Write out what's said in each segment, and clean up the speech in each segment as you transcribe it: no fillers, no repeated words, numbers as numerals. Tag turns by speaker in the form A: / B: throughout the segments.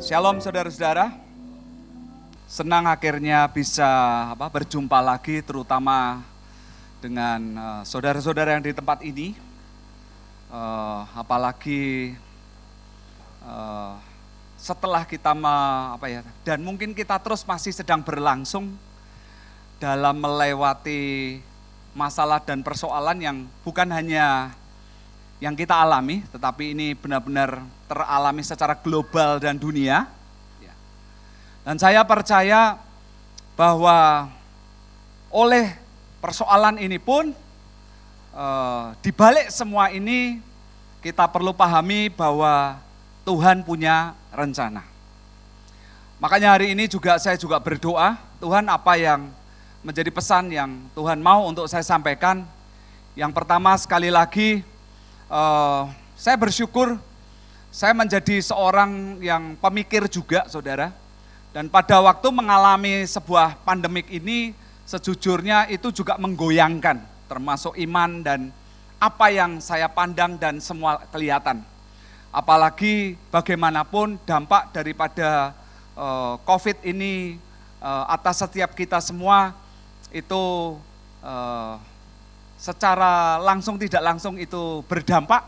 A: Shalom saudara-saudara, senang akhirnya bisa berjumpa lagi terutama dengan saudara-saudara yang di tempat ini. Apalagi setelah kita dan mungkin kita terus masih sedang berlangsung dalam melewati masalah dan persoalan yang bukan hanya yang kita alami, tetapi ini benar-benar teralami secara global dan dunia. Dan saya percaya bahwa oleh persoalan ini pun, di balik semua ini kita perlu pahami bahwa Tuhan punya rencana. Makanya hari ini saya juga berdoa, Tuhan apa yang menjadi pesan yang Tuhan mau untuk saya sampaikan. Yang pertama sekali lagi, saya bersyukur saya menjadi seorang yang pemikir juga, saudara. Dan pada waktu mengalami sebuah pandemik ini, sejujurnya itu juga menggoyangkan, termasuk iman dan apa yang saya pandang dan semua kelihatan. Apalagi bagaimanapun dampak daripada COVID ini atas setiap kita semua itu secara langsung tidak langsung itu berdampak,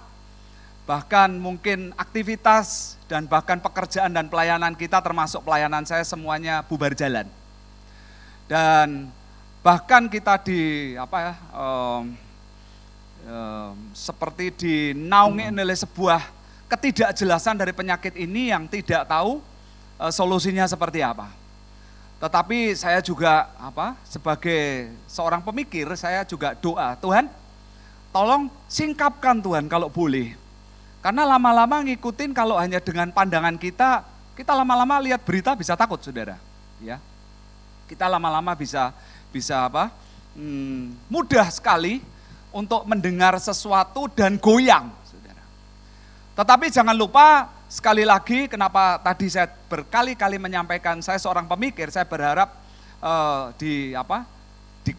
A: bahkan mungkin aktivitas dan bahkan pekerjaan dan pelayanan kita termasuk pelayanan saya semuanya bubar jalan. Dan bahkan kita seperti dinaungi oleh sebuah ketidakjelasan dari penyakit ini yang tidak tahu solusinya seperti apa. Tetapi saya juga sebagai seorang pemikir, saya juga doa, Tuhan tolong singkapkan Tuhan kalau boleh. Karena lama-lama ngikutin kalau hanya dengan pandangan kita lama-lama lihat berita bisa takut, saudara. Ya, kita lama-lama bisa mudah sekali untuk mendengar sesuatu dan goyang, saudara. Tetapi jangan lupa, sekali lagi kenapa tadi saya berkali-kali menyampaikan saya seorang pemikir, saya berharap di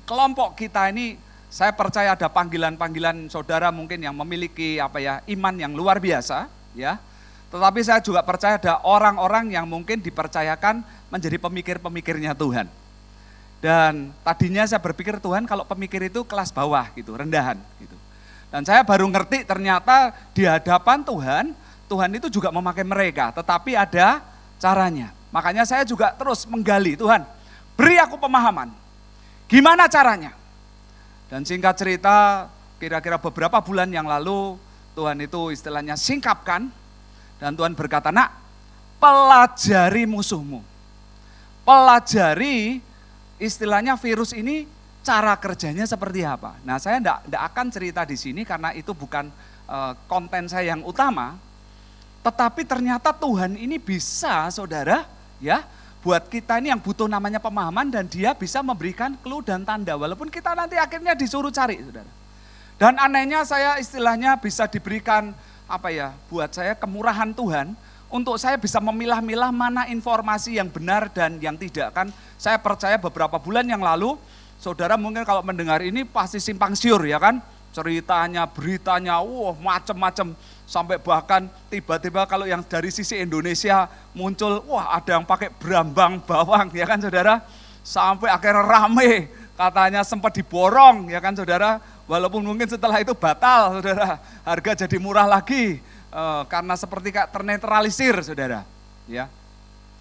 A: kelompok kita ini saya percaya ada panggilan-panggilan saudara mungkin yang memiliki iman yang luar biasa, ya. Tetapi saya juga percaya ada orang-orang yang mungkin dipercayakan menjadi pemikir-pemikirnya Tuhan. Dan tadinya saya berpikir Tuhan kalau pemikir itu kelas bawah gitu, rendahan gitu. Dan saya baru ngerti ternyata di hadapan Tuhan itu juga memakai mereka, tetapi ada caranya. Makanya saya juga terus menggali, Tuhan beri aku pemahaman, gimana caranya? Dan singkat cerita, kira-kira beberapa bulan yang lalu, Tuhan itu istilahnya singkapkan, dan Tuhan berkata, nak, pelajari musuhmu. Pelajari istilahnya virus ini, cara kerjanya seperti apa. Nah, saya enggak akan cerita di sini karena itu bukan konten saya yang utama, tetapi ternyata Tuhan ini bisa, saudara, ya, buat kita ini yang butuh namanya pemahaman dan dia bisa memberikan clue dan tanda walaupun kita nanti akhirnya disuruh cari, saudara. Dan anehnya saya istilahnya bisa diberikan buat saya kemurahan Tuhan untuk saya bisa memilah-milah mana informasi yang benar dan yang tidak. Kan saya percaya beberapa bulan yang lalu saudara mungkin kalau mendengar ini pasti simpang siur, ya kan? Ceritanya, beritanya, macam-macam. Sampai bahkan tiba-tiba kalau yang dari sisi Indonesia muncul, ada yang pakai berambang bawang, ya kan saudara. Sampai akhirnya rame, katanya sempat diborong, ya kan saudara. Walaupun mungkin setelah itu batal, saudara. Harga jadi murah lagi, karena seperti ternetralisir, saudara. Ya.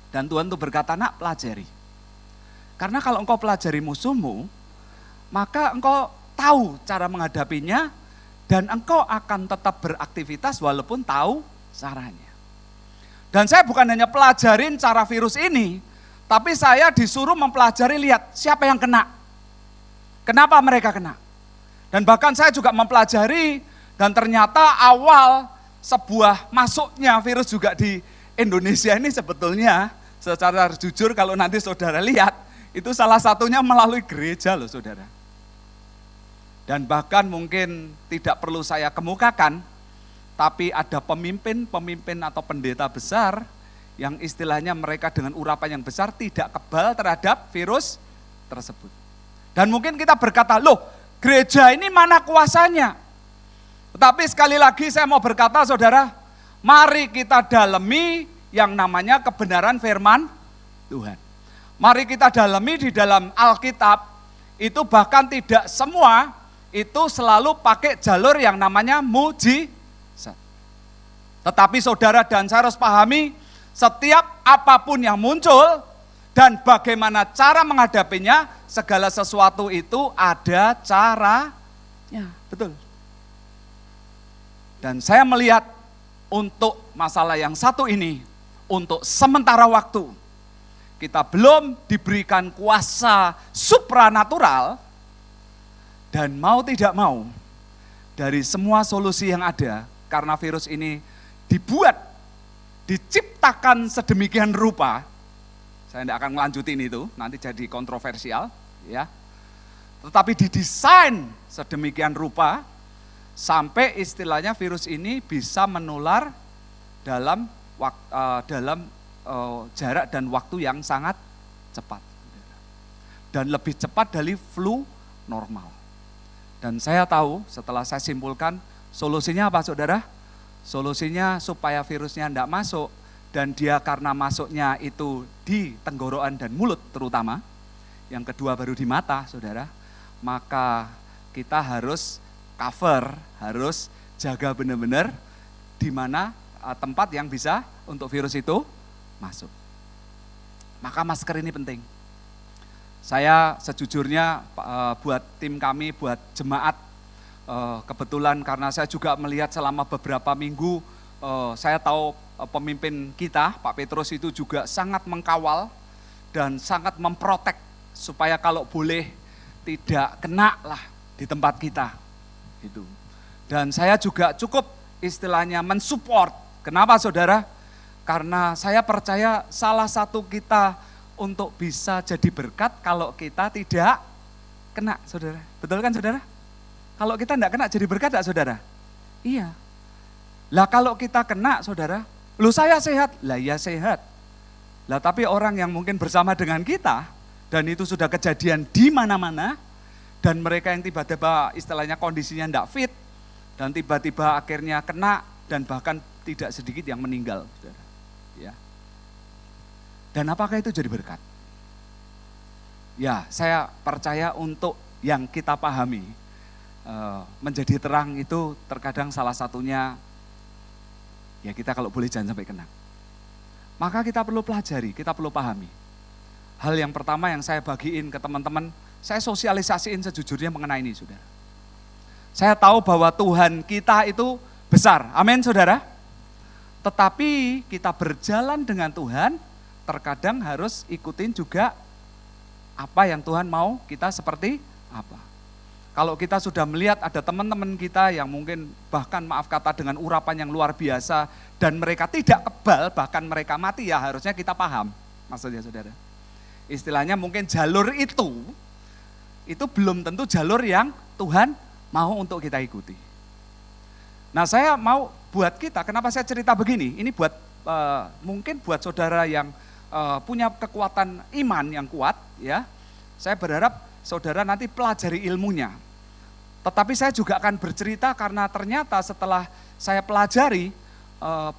A: Dan Tuhan tuh berkata, nak, pelajari. Karena kalau engkau pelajari musuhmu, maka engkau tahu cara menghadapinya, dan engkau akan tetap beraktivitas walaupun tahu caranya. Dan saya bukan hanya pelajarin cara virus ini, tapi saya disuruh mempelajari lihat siapa yang kena. Kenapa mereka kena. Dan bahkan saya juga mempelajari dan ternyata awal sebuah masuknya virus juga di Indonesia ini sebetulnya secara jujur kalau nanti saudara lihat, itu salah satunya melalui gereja loh, saudara. Dan bahkan mungkin tidak perlu saya kemukakan, tapi ada pemimpin atau pendeta besar yang istilahnya mereka dengan urapan yang besar tidak kebal terhadap virus tersebut. Dan mungkin kita berkata, loh gereja ini mana kuasanya? Tetapi sekali lagi saya mau berkata saudara, mari kita dalami yang namanya kebenaran firman Tuhan. Mari kita dalami di dalam Alkitab, itu bahkan tidak semua itu selalu pakai jalur yang namanya mujizat. Tetapi saudara dan saya harus pahami, setiap apapun yang muncul dan bagaimana cara menghadapinya, segala sesuatu itu ada caranya, betul. Dan saya melihat untuk masalah yang satu ini, untuk sementara waktu, kita belum diberikan kuasa supranatural, dan mau tidak mau, dari semua solusi yang ada, karena virus ini dibuat, diciptakan sedemikian rupa, saya tidak akan melanjutin itu, nanti jadi kontroversial, ya. Tetapi didesain sedemikian rupa, sampai istilahnya virus ini bisa menular dalam jarak dan waktu yang sangat cepat. Dan lebih cepat dari flu normal. Dan saya tahu setelah saya simpulkan, solusinya apa saudara? Solusinya supaya virusnya tidak masuk, dan dia karena masuknya itu di tenggorokan dan mulut terutama, yang kedua baru di mata saudara, maka kita harus cover, harus jaga benar-benar di mana tempat yang bisa untuk virus itu masuk. Maka masker ini penting. Saya sejujurnya buat tim kami, buat jemaat, kebetulan karena saya juga melihat selama beberapa minggu, saya tahu pemimpin kita, Pak Petrus itu juga sangat mengkawal dan sangat memprotek supaya kalau boleh tidak kena lah di tempat kita. Gitu. Dan saya juga cukup istilahnya mensupport. Kenapa saudara? Karena saya percaya salah satu kita untuk bisa jadi berkat kalau kita tidak kena saudara. Betul kan saudara? Kalau kita tidak kena jadi berkat tidak saudara? Iya. Lah kalau kita kena saudara, loh saya sehat, lah ya sehat. Lah tapi orang yang mungkin bersama dengan kita, dan itu sudah kejadian di mana-mana, dan mereka yang tiba-tiba istilahnya kondisinya tidak fit, dan tiba-tiba akhirnya kena, dan bahkan tidak sedikit yang meninggal. Saudara. Ya. Dan apakah itu jadi berkat? Ya, saya percaya untuk yang kita pahami, menjadi terang itu terkadang salah satunya, ya kita kalau boleh jangan sampai kena. Maka kita perlu pelajari, kita perlu pahami. Hal yang pertama yang saya bagiin ke teman-teman, saya sosialisasiin sejujurnya mengenai ini, saudara. Saya tahu bahwa Tuhan kita itu besar, amin saudara. Tetapi kita berjalan dengan Tuhan, terkadang harus ikutin juga apa yang Tuhan mau kita seperti apa. Kalau kita sudah melihat ada teman-teman kita yang mungkin bahkan maaf kata dengan urapan yang luar biasa, dan mereka tidak kebal, bahkan mereka mati, ya harusnya kita paham maksudnya saudara. Istilahnya mungkin jalur itu belum tentu jalur yang Tuhan mau untuk kita ikuti. Nah saya mau buat kita, kenapa saya cerita begini, ini buat mungkin buat saudara yang punya kekuatan iman yang kuat, ya. Saya berharap saudara nanti pelajari ilmunya. Tetapi saya juga akan bercerita karena ternyata setelah saya pelajari,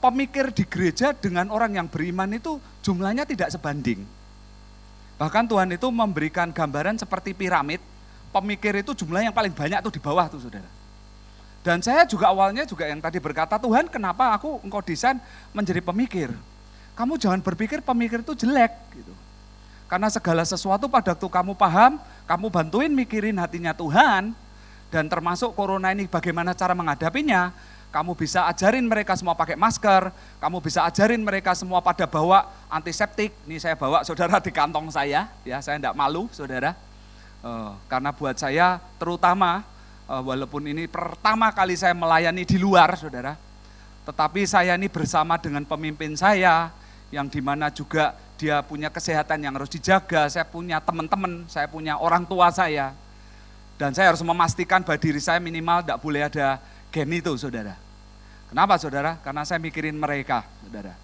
A: pemikir di gereja dengan orang yang beriman itu jumlahnya tidak sebanding. Bahkan Tuhan itu memberikan gambaran seperti piramid, pemikir itu jumlah yang paling banyak tuh di bawah tuh saudara. Dan saya juga awalnya juga yang tadi berkata, Tuhan kenapa engkau desain menjadi pemikir? Kamu jangan berpikir pemikir itu jelek gitu. Karena segala sesuatu pada waktu kamu paham, kamu bantuin mikirin hatinya Tuhan, dan termasuk corona ini bagaimana cara menghadapinya, kamu bisa ajarin mereka semua pakai masker, kamu bisa ajarin mereka semua pada bawa antiseptik. Ini saya bawa saudara di kantong saya, ya saya tidak malu saudara. Karena buat saya terutama, walaupun ini pertama kali saya melayani di luar saudara, tetapi saya ini bersama dengan pemimpin saya, yang dimana juga dia punya kesehatan yang harus dijaga, saya punya teman-teman, saya punya orang tua saya, dan saya harus memastikan bahwa diri saya minimal tidak boleh ada gen itu saudara. Kenapa saudara? Karena saya mikirin mereka saudara.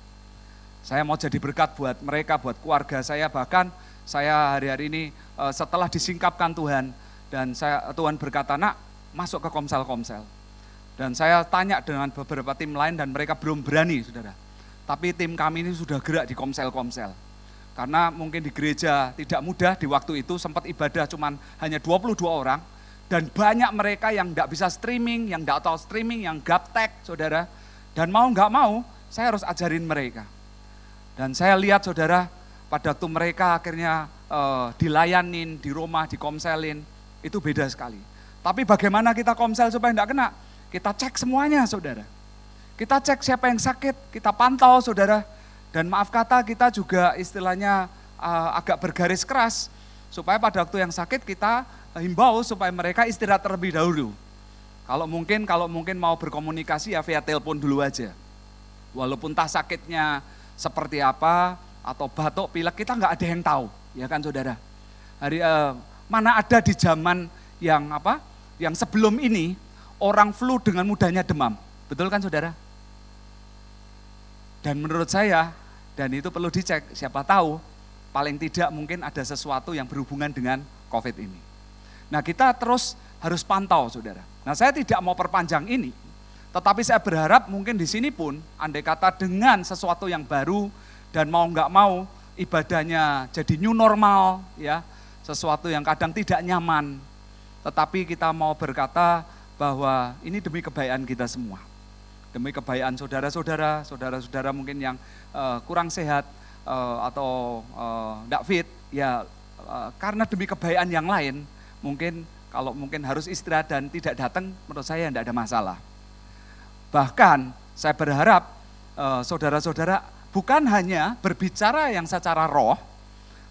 A: Saya mau jadi berkat buat mereka, buat keluarga saya, bahkan saya hari-hari ini setelah disingkapkan Tuhan, dan Tuhan berkata, nak masuk ke komsel-komsel. Dan saya tanya dengan beberapa tim lain dan mereka belum berani saudara. Tapi tim kami ini sudah gerak di komsel-komsel. Karena mungkin di gereja tidak mudah di waktu itu, sempat ibadah cuman hanya 22 orang. Dan banyak mereka yang enggak bisa streaming, yang enggak tahu streaming, yang gaptek, saudara. Dan mau enggak mau, saya harus ajarin mereka. Dan saya lihat saudara, pada waktu mereka akhirnya dilayanin, di rumah, dikomselin, itu beda sekali. Tapi bagaimana kita komsel supaya enggak kena? Kita cek semuanya saudara. Kita cek siapa yang sakit, kita pantau saudara. Dan maaf kata kita juga istilahnya agak bergaris keras. Supaya pada waktu yang sakit kita himbau supaya mereka istirahat terlebih dahulu. Kalau mungkin mau berkomunikasi ya via telepon dulu aja. Walaupun entah sakitnya seperti apa atau batuk, pilek, kita nggak ada yang tahu, ya kan saudara. Mana ada di zaman yang sebelum ini orang flu dengan mudahnya demam, betul kan saudara? Dan menurut saya, dan itu perlu dicek, siapa tahu paling tidak mungkin ada sesuatu yang berhubungan dengan COVID ini. Nah kita terus harus pantau saudara. Nah saya tidak mau perpanjang ini, tetapi saya berharap mungkin di sini pun andai kata dengan sesuatu yang baru dan mau nggak mau ibadahnya jadi new normal ya, sesuatu yang kadang tidak nyaman. Tetapi kita mau berkata bahwa ini demi kebaikan kita semua. Demi kebaikan saudara-saudara mungkin yang kurang sehat atau tidak fit, ya karena demi kebaikan yang lain, mungkin harus istirahat dan tidak datang, menurut saya tidak ada masalah. Bahkan saya berharap saudara-saudara bukan hanya berbicara yang secara roh,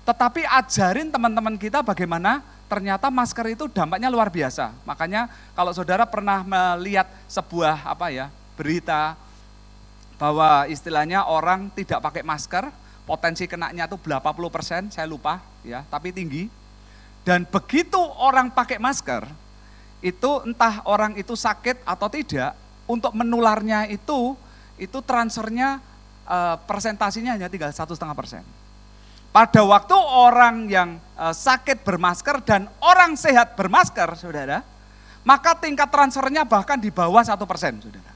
A: tetapi ajarin teman-teman kita bagaimana ternyata masker itu dampaknya luar biasa. Makanya kalau saudara pernah melihat sebuah berita bahwa istilahnya orang tidak pakai masker, potensi kenanya itu berapa puluh %, saya lupa ya, tapi tinggi. Dan begitu orang pakai masker, itu entah orang itu sakit atau tidak, untuk menularnya itu transfernya persentasinya hanya tinggal 1,5%. Pada waktu orang yang sakit bermasker dan orang sehat bermasker, saudara, maka tingkat transfernya bahkan di bawah 1%, saudara.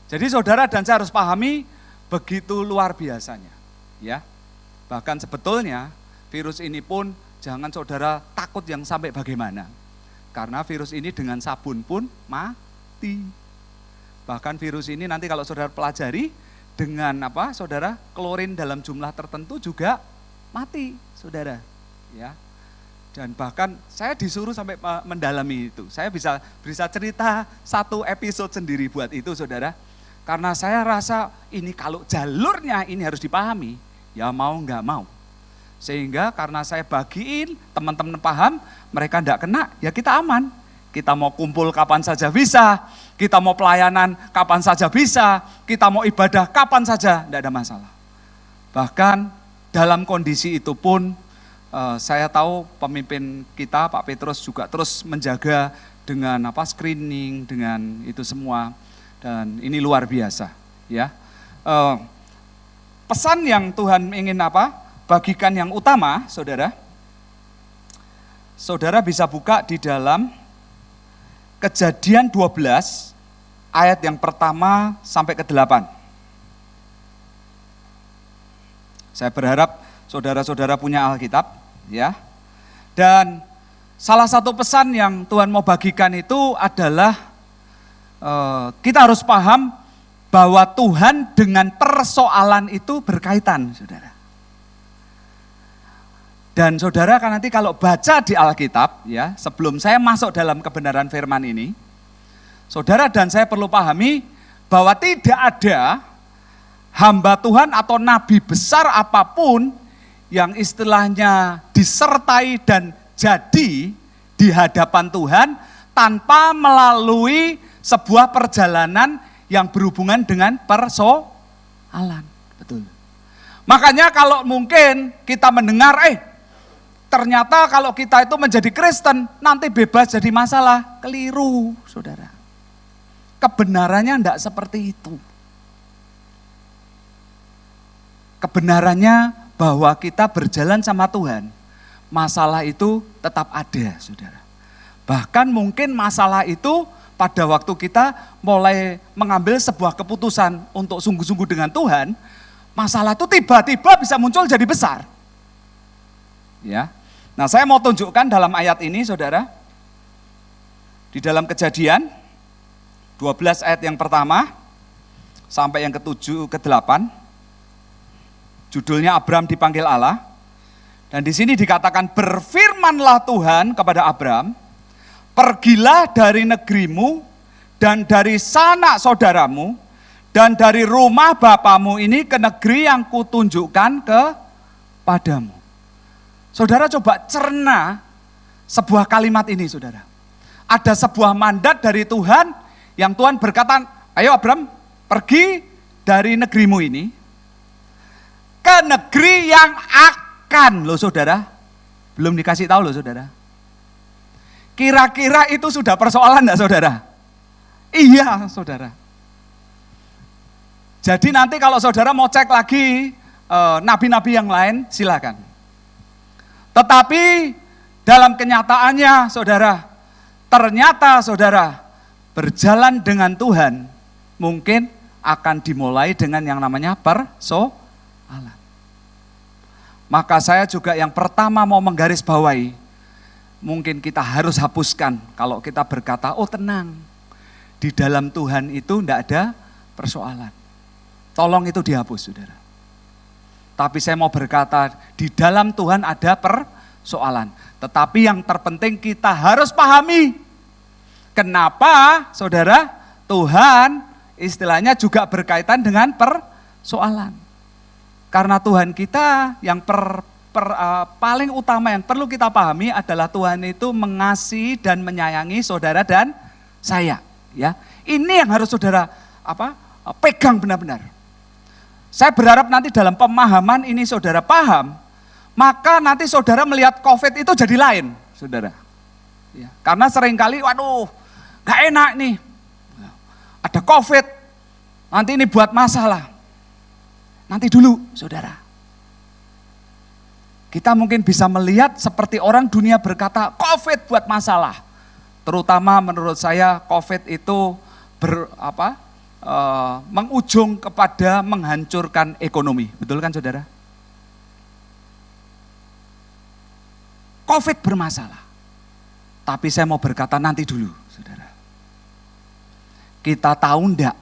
A: Jadi saudara dan saya harus pahami begitu luar biasanya, ya. Bahkan sebetulnya virus ini pun jangan saudara takut yang sampai bagaimana. Karena virus ini dengan sabun pun mati. Bahkan virus ini nanti kalau saudara pelajari dengan saudara, klorin dalam jumlah tertentu juga mati, saudara. Ya. Dan bahkan saya disuruh sampai mendalami itu. Saya bisa cerita satu episode sendiri buat itu, saudara. Karena saya rasa ini kalau jalurnya ini harus dipahami, ya mau nggak mau. Sehingga karena saya bagiin, teman-teman paham, mereka enggak kena, ya kita aman. Kita mau kumpul kapan saja bisa, kita mau pelayanan kapan saja bisa, kita mau ibadah kapan saja, enggak ada masalah. Bahkan dalam kondisi itu pun, saya tahu pemimpin kita, Pak Petrus juga terus menjaga dengan screening, dengan itu semua. Dan ini luar biasa, ya. Pesan yang Tuhan ingin bagikan yang utama, saudara. Saudara bisa buka di dalam Kejadian 12 ayat yang pertama sampai ke-8. Saya berharap saudara-saudara punya Alkitab, ya. Dan salah satu pesan yang Tuhan mau bagikan itu adalah kita harus paham bahwa Tuhan dengan persoalan itu berkaitan, saudara. Dan saudara kan nanti kalau baca di Alkitab, ya, sebelum saya masuk dalam kebenaran firman ini, saudara dan saya perlu pahami bahwa tidak ada hamba Tuhan atau nabi besar apapun yang istilahnya disertai dan jadi di hadapan Tuhan tanpa melalui sebuah perjalanan yang berhubungan dengan persoalan. Betul. Makanya kalau mungkin kita mendengar, ternyata kalau kita itu menjadi Kristen, nanti bebas jadi masalah. Keliru, saudara. Kebenarannya enggak seperti itu. Kebenarannya bahwa kita berjalan sama Tuhan, masalah itu tetap ada, saudara. Bahkan mungkin masalah itu pada waktu kita mulai mengambil sebuah keputusan untuk sungguh-sungguh dengan Tuhan, masalah itu tiba-tiba bisa muncul jadi besar. Ya. Nah, saya mau tunjukkan dalam ayat ini, Saudara. Di dalam Kejadian 12 ayat yang pertama sampai yang ke-7 ke-8. Judulnya Abram dipanggil Allah. Dan di sini dikatakan, berfirmanlah Tuhan kepada Abram, pergilah dari negerimu dan dari sanak saudaramu dan dari rumah bapamu ini ke negeri yang kutunjukkan kepadamu. Saudara coba cerna sebuah kalimat ini, saudara. Ada sebuah mandat dari Tuhan yang Tuhan berkata, ayo Abram, pergi dari negerimu ini ke negeri yang akan, loh saudara, belum dikasih tahu loh saudara. Kira-kira itu sudah persoalan enggak saudara? Iya saudara. Jadi nanti kalau saudara mau cek lagi nabi-nabi yang lain, silakan. Tetapi dalam kenyataannya saudara, ternyata saudara berjalan dengan Tuhan mungkin akan dimulai dengan yang namanya persoalan. Maka saya juga yang pertama mau menggarisbawahi, mungkin kita harus hapuskan kalau kita berkata, oh tenang, di dalam Tuhan itu tidak ada persoalan. Tolong itu dihapus saudara. Tapi saya mau berkata, di dalam Tuhan ada persoalan. Tetapi yang terpenting kita harus pahami, kenapa saudara Tuhan istilahnya juga berkaitan dengan persoalan. Karena Tuhan kita yang paling utama yang perlu kita pahami adalah Tuhan itu mengasihi dan menyayangi saudara dan saya. Ya, ini yang harus saudara pegang benar-benar. Saya berharap nanti dalam pemahaman ini saudara paham, maka nanti saudara melihat COVID itu jadi lain, saudara. Ya, karena seringkali, waduh, gak enak nih, ada COVID, nanti ini buat masalah. Nanti dulu, saudara. Kita mungkin bisa melihat seperti orang dunia berkata, COVID buat masalah. Terutama menurut saya COVID itu mengujung kepada menghancurkan ekonomi. Betul kan saudara? COVID bermasalah. Tapi saya mau berkata nanti dulu, saudara. Kita tahu enggak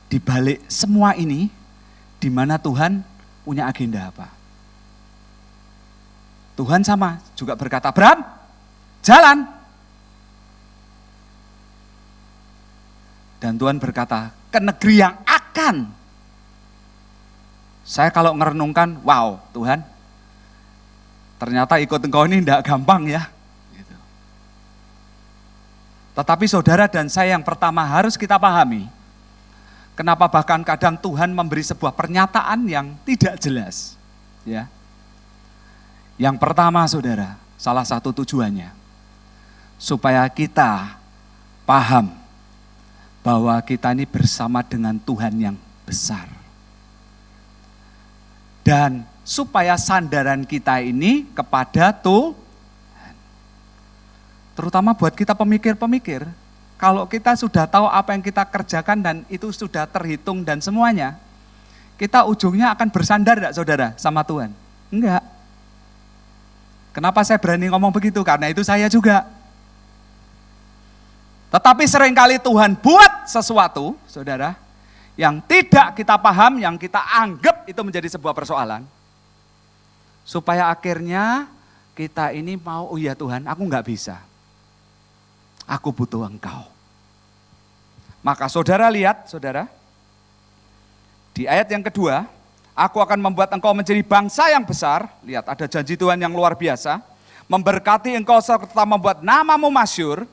A: di balik semua ini, di mana Tuhan punya agenda apa? Tuhan sama juga berkata, Abram, jalan. Dan Tuhan berkata, ke negeri yang akan. Saya kalau ngerenungkan, wow Tuhan, ternyata ikut engkau ini tidak gampang ya. Gitu. Tetapi saudara dan saya yang pertama harus kita pahami, kenapa bahkan kadang Tuhan memberi sebuah pernyataan yang tidak jelas. Ya. Yang pertama saudara, salah satu tujuannya, supaya kita paham bahwa kita ini bersama dengan Tuhan yang besar. Dan supaya sandaran kita ini kepada Tuhan. Terutama buat kita pemikir-pemikir, kalau kita sudah tahu apa yang kita kerjakan dan itu sudah terhitung dan semuanya, kita ujungnya akan bersandar enggak saudara sama Tuhan? Enggak. Kenapa saya berani ngomong begitu? Karena itu saya juga. Tetapi seringkali Tuhan buat sesuatu, saudara, yang tidak kita paham, yang kita anggap itu menjadi sebuah persoalan. Supaya akhirnya kita ini mau, oh ya Tuhan, aku enggak bisa. Aku butuh Engkau. Maka saudara lihat, saudara, di ayat yang kedua, aku akan membuat engkau menjadi bangsa yang besar. Lihat, ada janji Tuhan yang luar biasa. Memberkati engkau serta membuat namamu masyhur.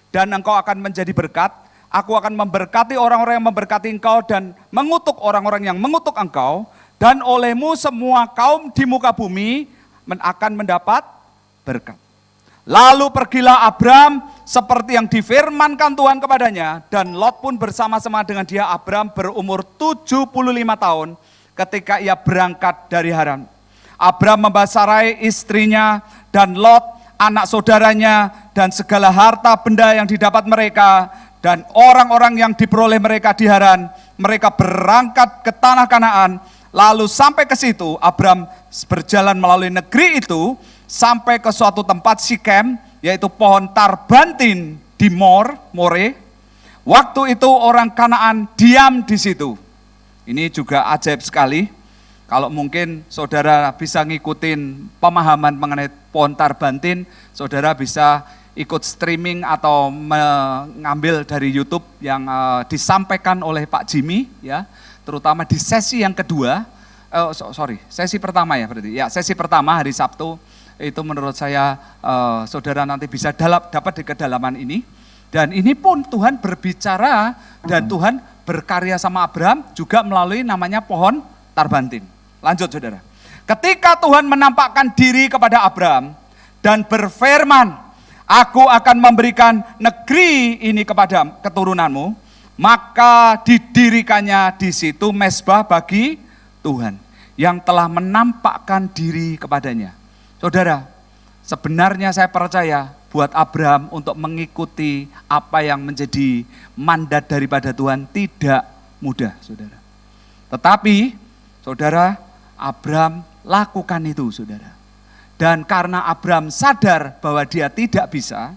A: Dan engkau akan menjadi berkat. Aku akan memberkati orang-orang yang memberkati engkau dan mengutuk orang-orang yang mengutuk engkau. Dan olehmu semua kaum di muka bumi akan mendapat berkat. Lalu pergilah Abram seperti yang difirmankan Tuhan kepadanya. Dan Lot pun bersama-sama dengan dia. Abram berumur 75 tahun. Ketika ia berangkat dari Haran. Abram membasarai istrinya dan Lot, anak saudaranya, dan segala harta benda yang didapat mereka. dan orang-orang yang diperoleh mereka di Haran, mereka berangkat ke tanah Kanaan. Lalu sampai ke situ, Abram berjalan melalui negeri itu sampai ke suatu tempat Sikem, yaitu pohon tarbantin di More. Waktu itu orang Kanaan diam di situ. Ini juga ajaib sekali. Kalau mungkin saudara bisa ngikutin pemahaman mengenai pohon tarbantin, saudara bisa ikut streaming atau mengambil dari YouTube yang disampaikan oleh Pak Jimmy, ya, terutama di sesi yang kedua, sesi pertama ya berarti, ya sesi pertama hari Sabtu, itu menurut saya saudara nanti bisa dapat di kedalaman ini, dan ini pun Tuhan berbicara dan Tuhan berkarya sama Abraham juga melalui namanya pohon tarbantin. Lanjut saudara. Ketika Tuhan menampakkan diri kepada Abraham dan berfirman, aku akan memberikan negeri ini kepada keturunanmu, maka didirikannya di situ mezbah bagi Tuhan yang telah menampakkan diri kepadanya. Saudara, sebenarnya saya percaya buat Abraham untuk mengikuti apa yang menjadi mandat daripada Tuhan tidak mudah, saudara. Tetapi, saudara, Abraham lakukan itu, saudara. Dan karena Abraham sadar bahwa dia tidak bisa,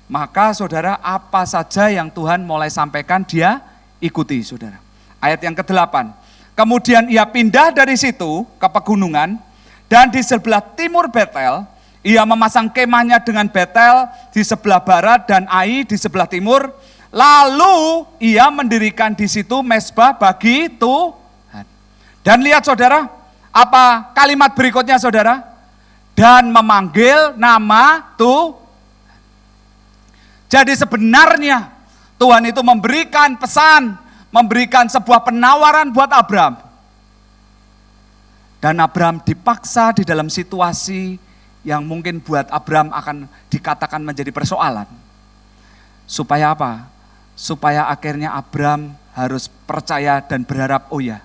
A: maka saudara, apa saja yang Tuhan mulai sampaikan dia ikuti, saudara. Ayat yang ke-8. Kemudian ia pindah dari situ ke pegunungan, dan di sebelah timur Betel, ia memasang kemahnya dengan Betel di sebelah barat dan Ai di sebelah timur. Lalu ia mendirikan di situ mezbah bagi Tuhan. Dan lihat saudara, apa kalimat berikutnya saudara? Dan memanggil nama Tuhan. Jadi sebenarnya Tuhan itu memberikan pesan, memberikan sebuah penawaran buat Abraham. Dan Abraham dipaksa di dalam situasi yang mungkin buat Abraham akan dikatakan menjadi persoalan. Supaya apa? Supaya akhirnya Abraham harus percaya dan berharap, oh ya,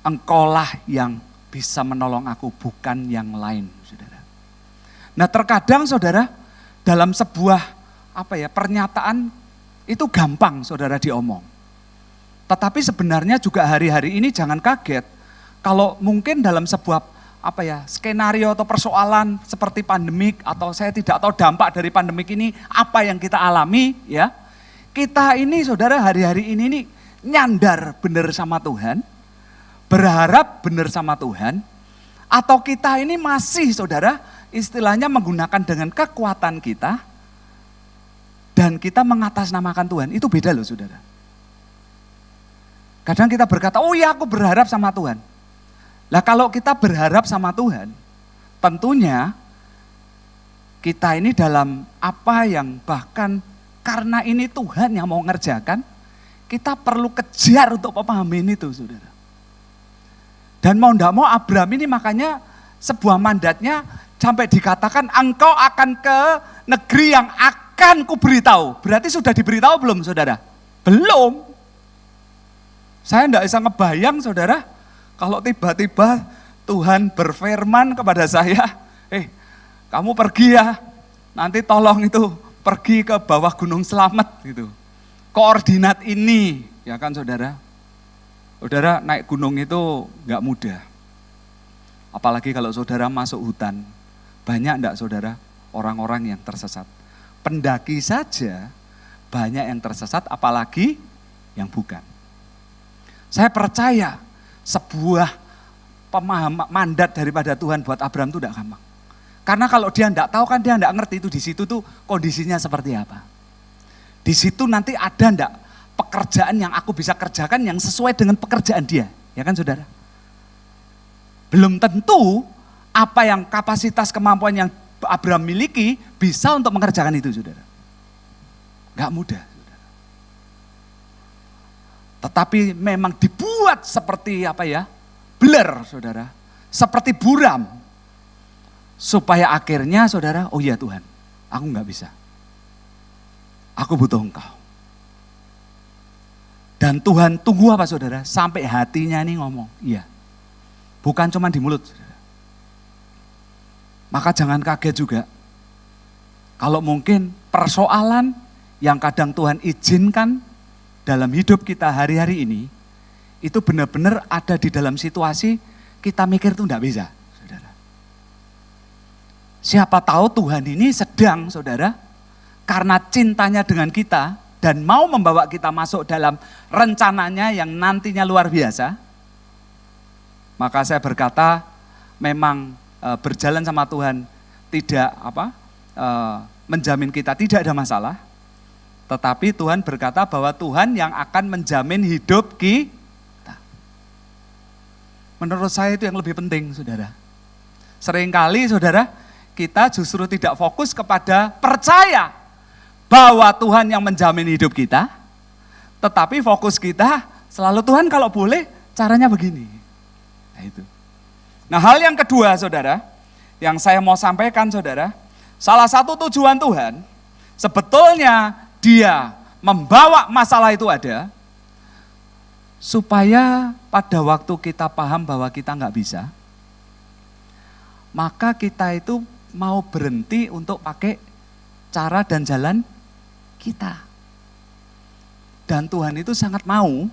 A: Engkaulah yang bisa menolong aku, bukan yang lain, saudara. Nah terkadang saudara, dalam sebuah pernyataan itu gampang saudara diomong. Tetapi sebenarnya juga hari-hari ini jangan kaget, kalau mungkin dalam sebuah skenario atau persoalan seperti pandemik, atau saya tidak tahu dampak dari pandemik ini apa yang kita alami, ya. Kita ini saudara hari-hari ini nih nyandar benar sama Tuhan, berharap benar sama Tuhan, atau kita ini masih saudara istilahnya menggunakan dengan kekuatan kita dan kita mengatasnamakan Tuhan. Itu beda loh saudara. Kadang kita berkata, oh ya aku berharap sama Tuhan. Lah kalau kita berharap sama Tuhan, tentunya kita ini dalam apa yang bahkan karena ini Tuhan yang mau ngerjakan, kita perlu kejar untuk memahami itu saudara. Dan mau enggak mau Abraham ini makanya sebuah mandatnya sampai dikatakan engkau akan ke negeri yang akan kuberitahu. Berarti sudah diberitahu belum saudara? Belum. Saya enggak bisa ngebayang saudara, kalau tiba-tiba Tuhan berfirman kepada saya, kamu pergi ya, nanti tolong itu pergi ke bawah Gunung Slamet gitu. Koordinat ini, ya kan saudara? Saudara naik gunung itu enggak mudah. Apalagi kalau saudara masuk hutan. Banyak enggak saudara orang-orang yang tersesat. Pendaki saja banyak yang tersesat, apalagi yang bukan. Saya percaya sebuah pemahaman mandat daripada Tuhan buat Abraham itu enggak gampang. Karena kalau dia enggak tahu kan dia enggak ngerti itu di situ tuh kondisinya seperti apa. Di situ nanti ada enggak pekerjaan yang aku bisa kerjakan yang sesuai dengan pekerjaan dia, ya kan saudara? Belum tentu apa yang kapasitas kemampuan yang Abraham miliki bisa untuk mengerjakan itu saudara. Gak mudah saudara. Tetapi memang dibuat seperti blur saudara, seperti buram. Supaya akhirnya saudara, oh iya Tuhan, aku gak bisa. Aku butuh Engkau. Dan Tuhan tunggu apa saudara? Sampai hatinya ini ngomong, iya. Bukan cuma di mulut saudara. Maka jangan kaget juga. Kalau mungkin persoalan yang kadang Tuhan izinkan dalam hidup kita hari-hari ini, itu benar-benar ada di dalam situasi kita mikir itu enggak bisa, saudara. Siapa tahu Tuhan ini sedang, saudara, karena cintanya dengan kita dan mau membawa kita masuk dalam rencananya yang nantinya luar biasa. Maka saya berkata, memang berjalan sama Tuhan tidak menjamin kita tidak ada masalah. Tetapi Tuhan berkata bahwa Tuhan yang akan menjamin hidup kita. Menurut saya itu yang lebih penting, saudara. Seringkali, saudara, kita justru tidak fokus kepada percaya bahwa Tuhan yang menjamin hidup kita, tetapi fokus kita selalu Tuhan kalau boleh caranya begini. Nah itu. Nah hal yang kedua, saudara, yang saya mau sampaikan, saudara, salah satu tujuan Tuhan, sebetulnya Dia membawa masalah itu ada, supaya pada waktu kita paham bahwa kita nggak bisa, maka kita itu mau berhenti untuk pakai cara dan jalan kita. Dan Tuhan itu sangat mau,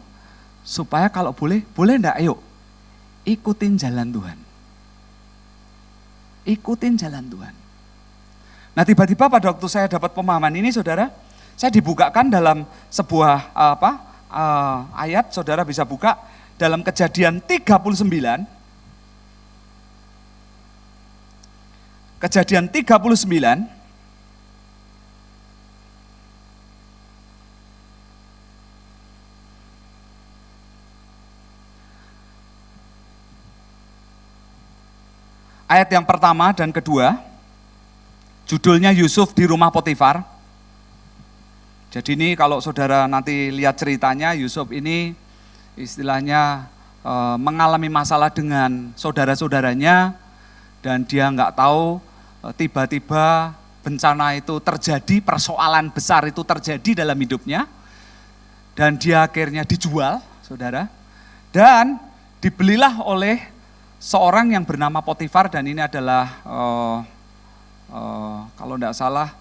A: supaya kalau boleh enggak, ayo, ikutin jalan Tuhan. Ikutin jalan Tuhan. Nah tiba-tiba pada waktu saya dapat pemahaman ini, saudara, saya dibukakan dalam sebuah ayat, saudara bisa buka dalam Kejadian 39. Kejadian 39. Ayat yang pertama dan kedua, judulnya Yusuf di rumah Potifar. Jadi ini kalau saudara nanti lihat ceritanya, Yusuf ini istilahnya mengalami masalah dengan saudara-saudaranya, dan dia nggak tahu tiba-tiba bencana itu terjadi, persoalan besar itu terjadi dalam hidupnya, dan dia akhirnya dijual, saudara, dan dibelilah oleh seorang yang bernama Potifar, dan ini adalah kalau enggak salah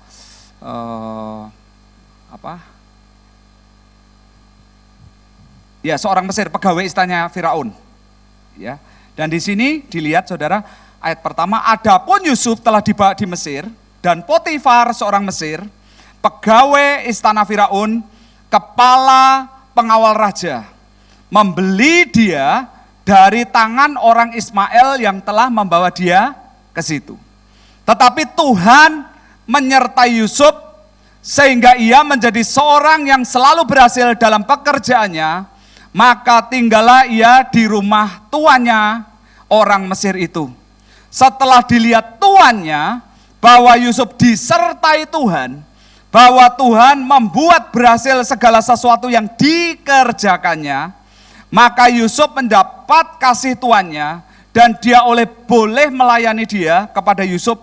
A: seorang Mesir, pegawai istananya Firaun. Ya. Dan di sini dilihat, saudara, ayat pertama, adapun Yusuf telah dibawa di Mesir, dan Potifar seorang Mesir, pegawai istana Firaun, kepala pengawal raja, membeli dia dari tangan orang Ismail yang telah membawa dia ke situ. Tetapi Tuhan menyertai Yusuf sehingga ia menjadi seorang yang selalu berhasil dalam pekerjaannya, maka tinggallah ia di rumah tuannya orang Mesir itu. Setelah dilihat tuannya bahwa Yusuf disertai Tuhan, bahwa Tuhan membuat berhasil segala sesuatu yang dikerjakannya, maka Yusuf mendapat kasih tuannya, dan dia boleh melayani dia. Kepada Yusuf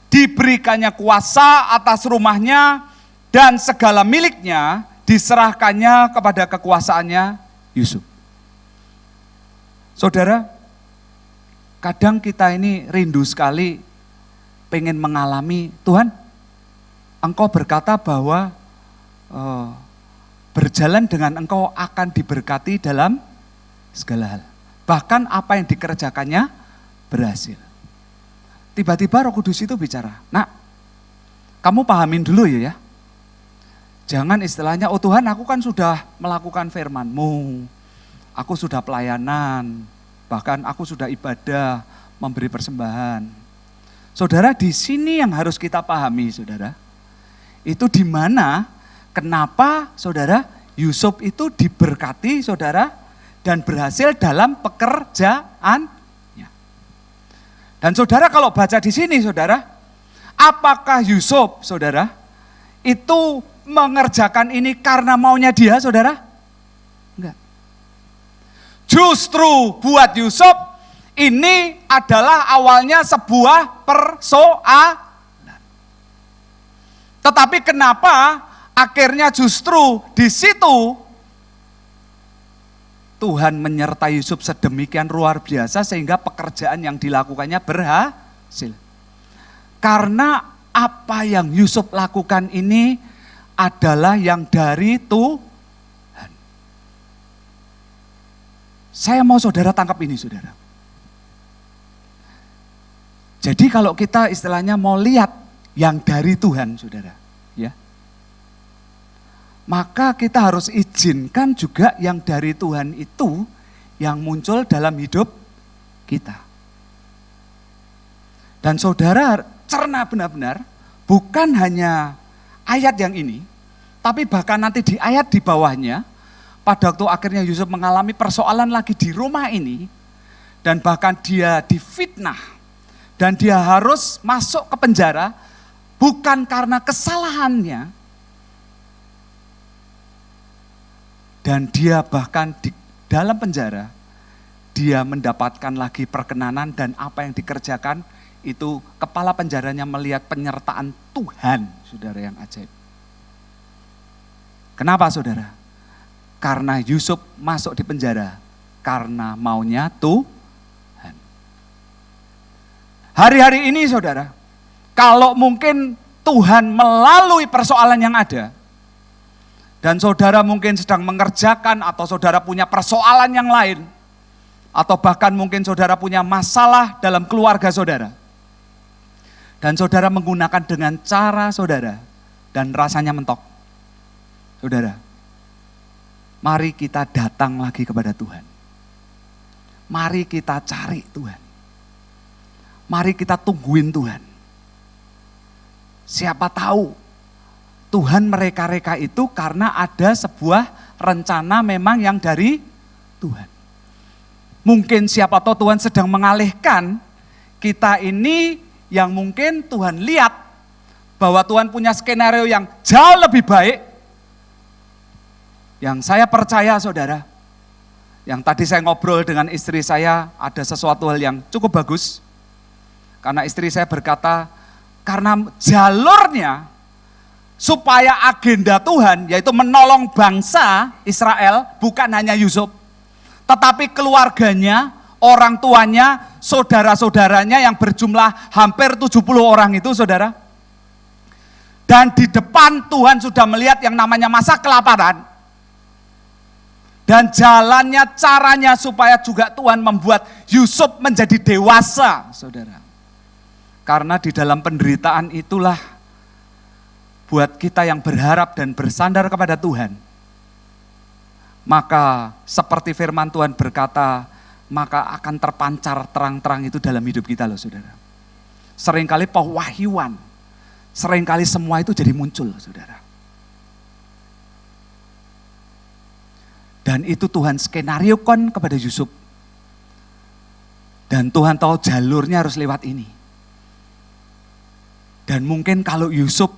A: diberikannya kuasa atas rumahnya, dan segala miliknya diserahkannya kepada kekuasaannya Yusuf. Saudara, kadang kita ini rindu sekali pengen mengalami, Tuhan, Engkau berkata bahwa berjalan dengan Engkau akan diberkati dalam segala hal. Bahkan apa yang dikerjakannya berhasil. Tiba-tiba Roh Kudus itu bicara, nak, kamu pahamin dulu ya. Jangan istilahnya, oh Tuhan, aku kan sudah melakukan firman-Mu, aku sudah pelayanan, bahkan aku sudah ibadah, memberi persembahan. Saudara, di sini yang harus kita pahami, saudara, itu di mana, kenapa, saudara, Yusuf itu diberkati, saudara, dan berhasil dalam pekerjaan. Dan saudara kalau baca di sini, saudara, apakah Yusuf, saudara, itu mengerjakan ini karena maunya dia, saudara? Enggak. Justru buat Yusuf, ini adalah awalnya sebuah persoalan. Tetapi kenapa akhirnya justru di situ Tuhan menyertai Yusuf sedemikian luar biasa sehingga pekerjaan yang dilakukannya berhasil. Karena apa yang Yusuf lakukan ini adalah yang dari Tuhan. Saya mau saudara tangkap ini, saudara. Jadi kalau kita istilahnya mau lihat yang dari Tuhan, saudara, ya, maka kita harus izinkan juga yang dari Tuhan itu yang muncul dalam hidup kita. Dan saudara cerna benar-benar, bukan hanya ayat yang ini, tapi bahkan nanti di ayat di bawahnya, pada waktu akhirnya Yusuf mengalami persoalan lagi di rumah ini, dan bahkan dia difitnah, dan dia harus masuk ke penjara, bukan karena kesalahannya, dan dia bahkan di dalam penjara, dia mendapatkan lagi perkenanan dan apa yang dikerjakan, itu kepala penjaranya melihat penyertaan Tuhan, saudara, yang ajaib. Kenapa, saudara? Karena Yusuf masuk di penjara karena maunya Tuhan. Hari-hari ini, saudara, kalau mungkin Tuhan melalui persoalan yang ada, dan saudara mungkin sedang mengerjakan atau saudara punya persoalan yang lain, atau bahkan mungkin saudara punya masalah dalam keluarga saudara, dan saudara menggunakan dengan cara saudara, dan rasanya mentok. Saudara, mari kita datang lagi kepada Tuhan. Mari kita cari Tuhan. Mari kita tungguin Tuhan. Siapa tahu Tuhan mereka-reka itu karena ada sebuah rencana memang yang dari Tuhan. Mungkin siapa tahu Tuhan sedang mengalihkan kita ini yang mungkin Tuhan lihat bahwa Tuhan punya skenario yang jauh lebih baik. Yang saya percaya, saudara, yang tadi saya ngobrol dengan istri saya, ada sesuatu hal yang cukup bagus. Karena istri saya berkata, karena jalurnya supaya agenda Tuhan, yaitu menolong bangsa Israel, bukan hanya Yusuf, tetapi keluarganya, orang tuanya, saudara-saudaranya yang berjumlah hampir 70 orang itu, saudara. Dan di depan Tuhan sudah melihat yang namanya masa kelaparan. Dan jalannya, caranya supaya juga Tuhan membuat Yusuf menjadi dewasa, saudara. Karena di dalam penderitaan itulah buat kita yang berharap dan bersandar kepada Tuhan. Maka seperti firman Tuhan berkata, maka akan terpancar terang-terang itu dalam hidup kita loh, saudara. Seringkali pewahyuan, seringkali semua itu jadi muncul, saudara. Dan itu Tuhan skenariokan kepada Yusuf. Dan Tuhan tahu jalurnya harus lewat ini. Dan mungkin kalau Yusuf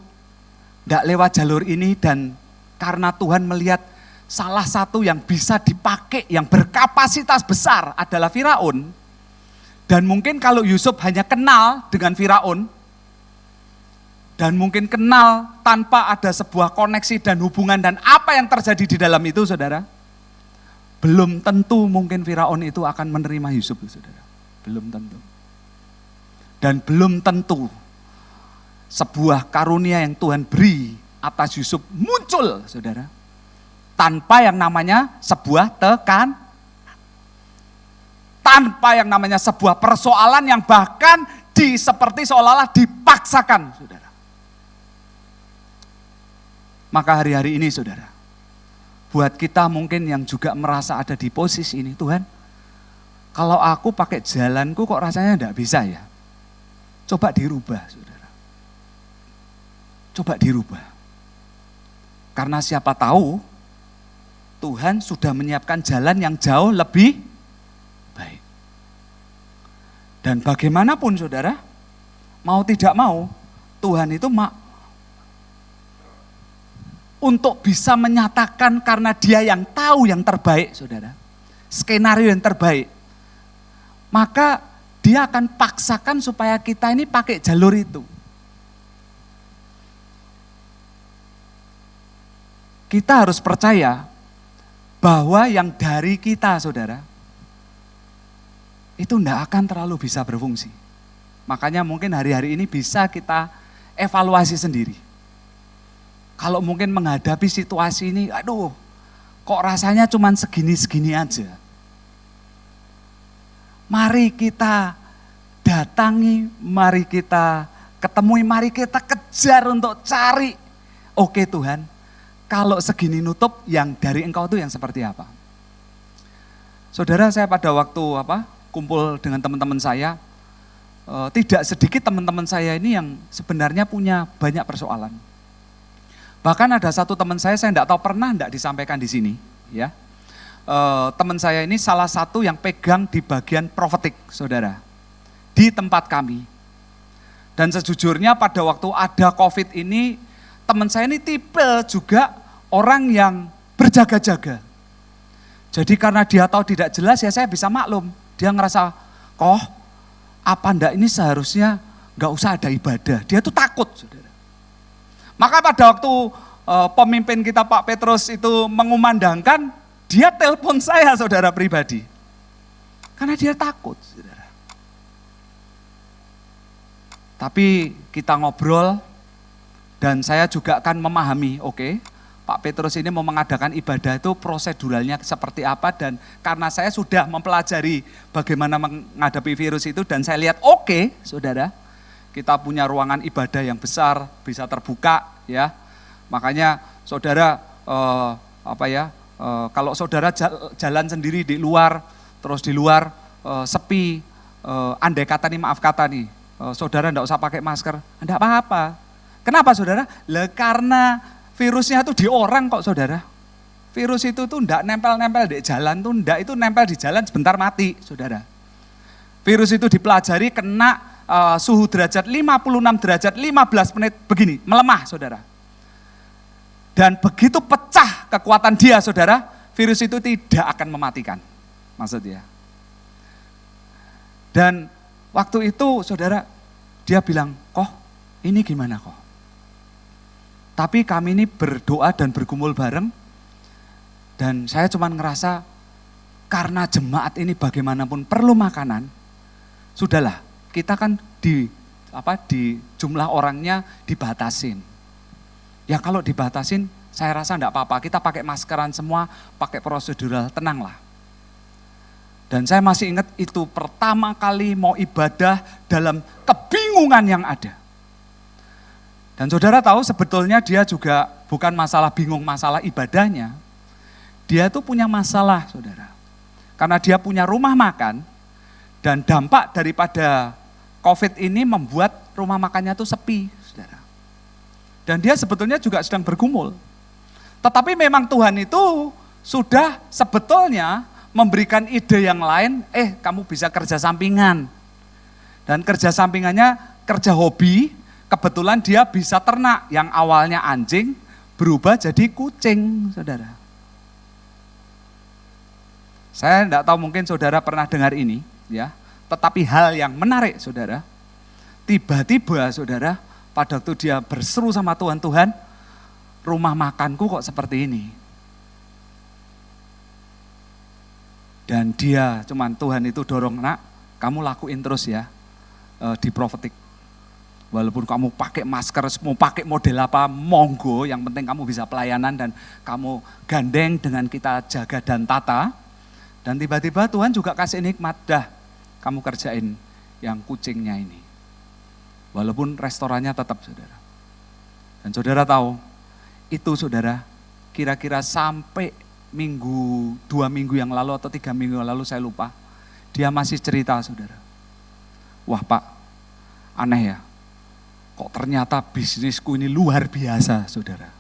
A: tidak lewat jalur ini, dan karena Tuhan melihat salah satu yang bisa dipakai, yang berkapasitas besar adalah Firaun. Dan mungkin kalau Yusuf hanya kenal dengan Firaun, dan mungkin kenal tanpa ada sebuah koneksi dan hubungan dan apa yang terjadi di dalam itu, saudara, belum tentu mungkin Firaun itu akan menerima Yusuf, saudara. Belum tentu. Dan belum tentu sebuah karunia yang Tuhan beri atas Yusuf muncul, saudara, tanpa yang namanya sebuah tanpa yang namanya sebuah persoalan yang bahkan seperti seolah-olah dipaksakan, saudara. Maka hari-hari ini, saudara, buat kita mungkin yang juga merasa ada di posisi ini, Tuhan, kalau aku pakai jalanku kok rasanya enggak bisa ya. Coba dirubah, saudara. Coba dirubah. Karena siapa tahu Tuhan sudah menyiapkan jalan yang jauh lebih baik. Dan bagaimanapun, saudara, mau tidak mau, Tuhan itu untuk bisa menyatakan karena Dia yang tahu yang terbaik, saudara. Skenario yang terbaik. Maka Dia akan paksakan supaya kita ini pakai jalur itu. Kita harus percaya bahwa yang dari kita, saudara, itu tidak akan terlalu bisa berfungsi. Makanya mungkin hari-hari ini bisa kita evaluasi sendiri. kalau mungkin menghadapi situasi ini, aduh, kok rasanya cuman segini-segini aja. Mari kita datangi, mari kita ketemui, mari kita kejar untuk cari. Oke Tuhan, kalau segini nutup, yang dari Engkau itu yang seperti apa? Saudara, saya pada waktu kumpul dengan teman-teman saya, tidak sedikit teman-teman saya ini yang sebenarnya punya banyak persoalan. Bahkan ada satu teman saya tidak tahu pernah tidak disampaikan di sini, ya. Teman saya ini salah satu yang pegang di bagian profetik, saudara, di tempat kami. Dan sejujurnya pada waktu ada COVID ini, teman saya ini tipe juga orang yang berjaga-jaga. Jadi karena dia tahu tidak jelas, ya saya bisa maklum. Dia ngerasa, kok apa ndak ini seharusnya nggak usah ada ibadah. Dia tuh takut, saudara. Maka pada waktu pemimpin kita Pak Petrus itu mengumandangkan, dia telepon saya, saudara, pribadi. Karena dia takut, saudara. Tapi kita ngobrol, dan saya juga akan memahami, oke, Pak Petrus ini mau mengadakan ibadah itu proseduralnya seperti apa, dan karena saya sudah mempelajari bagaimana menghadapi virus itu, dan saya lihat oke, saudara, kita punya ruangan ibadah yang besar, bisa terbuka, ya. Makanya saudara, kalau saudara jalan sendiri di luar, terus di luar sepi, andai kata nih, maaf kata nih, saudara enggak usah pakai masker, enggak apa-apa. Kenapa saudara? Karena virusnya itu di orang kok saudara. Virus itu tuh enggak nempel-nempel di jalan tuh, enggak, itu nempel di jalan sebentar mati saudara. Virus itu dipelajari kena suhu derajat 56 derajat 15 menit begini, melemah saudara. Dan begitu pecah kekuatan dia saudara, virus itu tidak akan mematikan, maksudnya. Dan waktu itu saudara, dia bilang, kok ini gimana kok? Tapi kami ini berdoa dan bergumul bareng, dan saya cuma ngerasa, karena jemaat ini bagaimanapun perlu makanan, sudahlah, kita kan di jumlah orangnya dibatasin. Ya kalau dibatasin, saya rasa enggak apa-apa, kita pakai maskeran semua, pakai prosedural, tenanglah. Dan saya masih ingat itu pertama kali mau ibadah dalam kebingungan yang ada. Dan saudara tahu sebetulnya dia juga bukan masalah bingung masalah ibadahnya. Dia tuh punya masalah saudara. Karena dia punya rumah makan, dan dampak daripada COVID ini membuat rumah makannya tuh sepi, saudara. Dan dia sebetulnya juga sedang bergumul. Tetapi memang Tuhan itu sudah sebetulnya memberikan ide yang lain, kamu bisa kerja sampingan. Dan kerja sampingannya kerja hobi, kebetulan dia bisa ternak, yang awalnya anjing berubah jadi kucing, saudara. Saya enggak tahu mungkin saudara pernah dengar ini, ya. Tetapi hal yang menarik saudara, tiba-tiba saudara, pada waktu dia berseru sama Tuhan, Tuhan, rumah makanku kok seperti ini. Dan dia cuman, Tuhan itu dorong, nak, kamu lakuin terus ya di profetik. Walaupun kamu pakai masker, mau pakai model apa, monggo, yang penting kamu bisa pelayanan dan kamu gandeng dengan kita jaga dan tata. Dan tiba-tiba Tuhan juga kasih nikmat, dah, kamu kerjain yang kucingnya ini. Walaupun restorannya tetap saudara. Dan saudara tahu, itu saudara, kira-kira sampai 2 minggu yang lalu atau 3 minggu yang lalu saya lupa. Dia masih cerita saudara. Wah Pak, aneh ya. Kok ternyata bisnisku ini luar biasa saudara.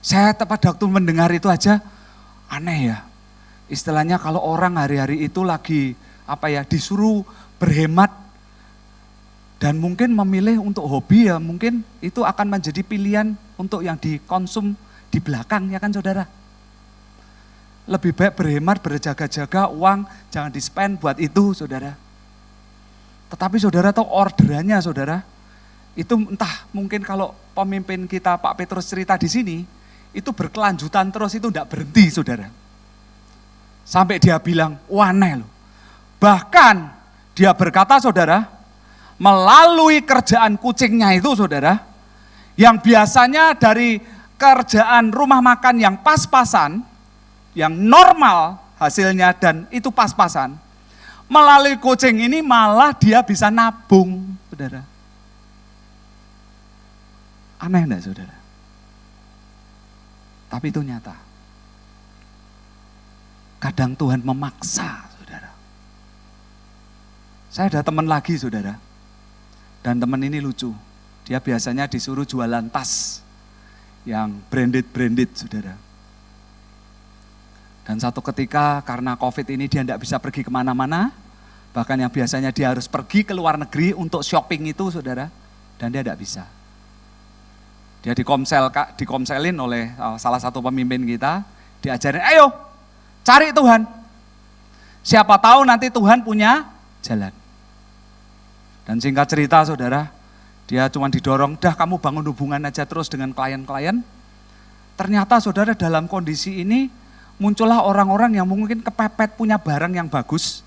A: Saya pada waktu mendengar itu aja aneh ya. Istilahnya kalau orang hari-hari itu lagi disuruh berhemat dan mungkin memilih untuk hobi, ya mungkin itu akan menjadi pilihan untuk yang dikonsum di belakang, ya kan saudara. Lebih baik berhemat, berjaga-jaga, uang jangan di-spend buat itu saudara. Tetapi saudara tahu orderannya saudara, itu entah mungkin kalau pemimpin kita Pak Petrus cerita di sini, itu berkelanjutan terus, itu enggak berhenti saudara. Sampai dia bilang, wah aneh loh. Bahkan dia berkata saudara, melalui kerjaan kucingnya itu saudara, Yang biasanya dari kerjaan rumah makan yang pas-pasan, yang normal hasilnya dan itu pas-pasan, melalui coaching ini malah dia bisa nabung, saudara. Aneh enggak, saudara? Tapi itu nyata. Kadang Tuhan memaksa, saudara. Saya ada teman lagi, saudara. Dan teman ini lucu. Dia biasanya disuruh jualan tas yang branded, saudara. Dan satu ketika karena COVID ini dia tidak bisa pergi kemana-mana. Bahkan yang biasanya dia harus pergi ke luar negeri untuk shopping itu, saudara. Dan dia tidak bisa. Dia dikomselin oleh salah satu pemimpin kita. Diajarin, ayo cari Tuhan. Siapa tahu nanti Tuhan punya jalan. Dan singkat cerita, saudara, dia cuma didorong, dah kamu bangun hubungan aja terus dengan klien-klien. Ternyata, saudara, dalam kondisi ini muncullah orang-orang yang mungkin kepepet punya barang yang bagus.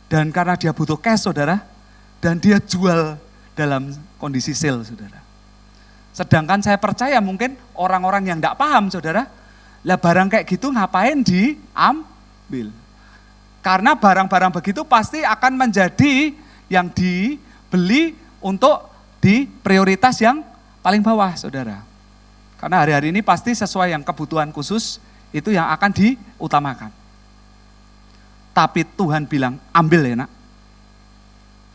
A: Dan karena dia butuh cash, saudara, dan dia jual dalam kondisi sale, saudara. Sedangkan saya percaya mungkin orang-orang yang tidak paham, saudara, lah barang kayak gitu ngapain diambil? Karena barang-barang begitu pasti akan menjadi yang dibeli untuk di prioritas yang paling bawah, saudara. Karena hari-hari ini pasti sesuai yang kebutuhan khusus itu yang akan diutamakan. Tapi Tuhan bilang, ambil ya nak.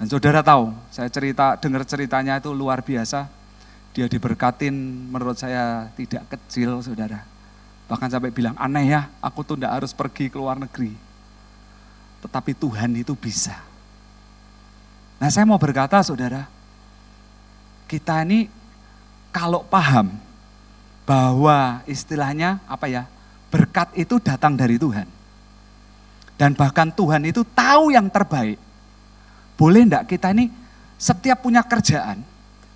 A: Dan saudara tahu, saya dengar ceritanya itu luar biasa. Dia diberkatin menurut saya tidak kecil, saudara. Bahkan sampai bilang, aneh ya, aku tuh tidak harus pergi ke luar negeri. Tetapi Tuhan itu bisa. Nah, saya mau berkata, saudara, kita ini kalau paham bahwa istilahnya berkat itu datang dari Tuhan. Dan bahkan Tuhan itu tahu yang terbaik. Boleh enggak kita ini setiap punya kerjaan,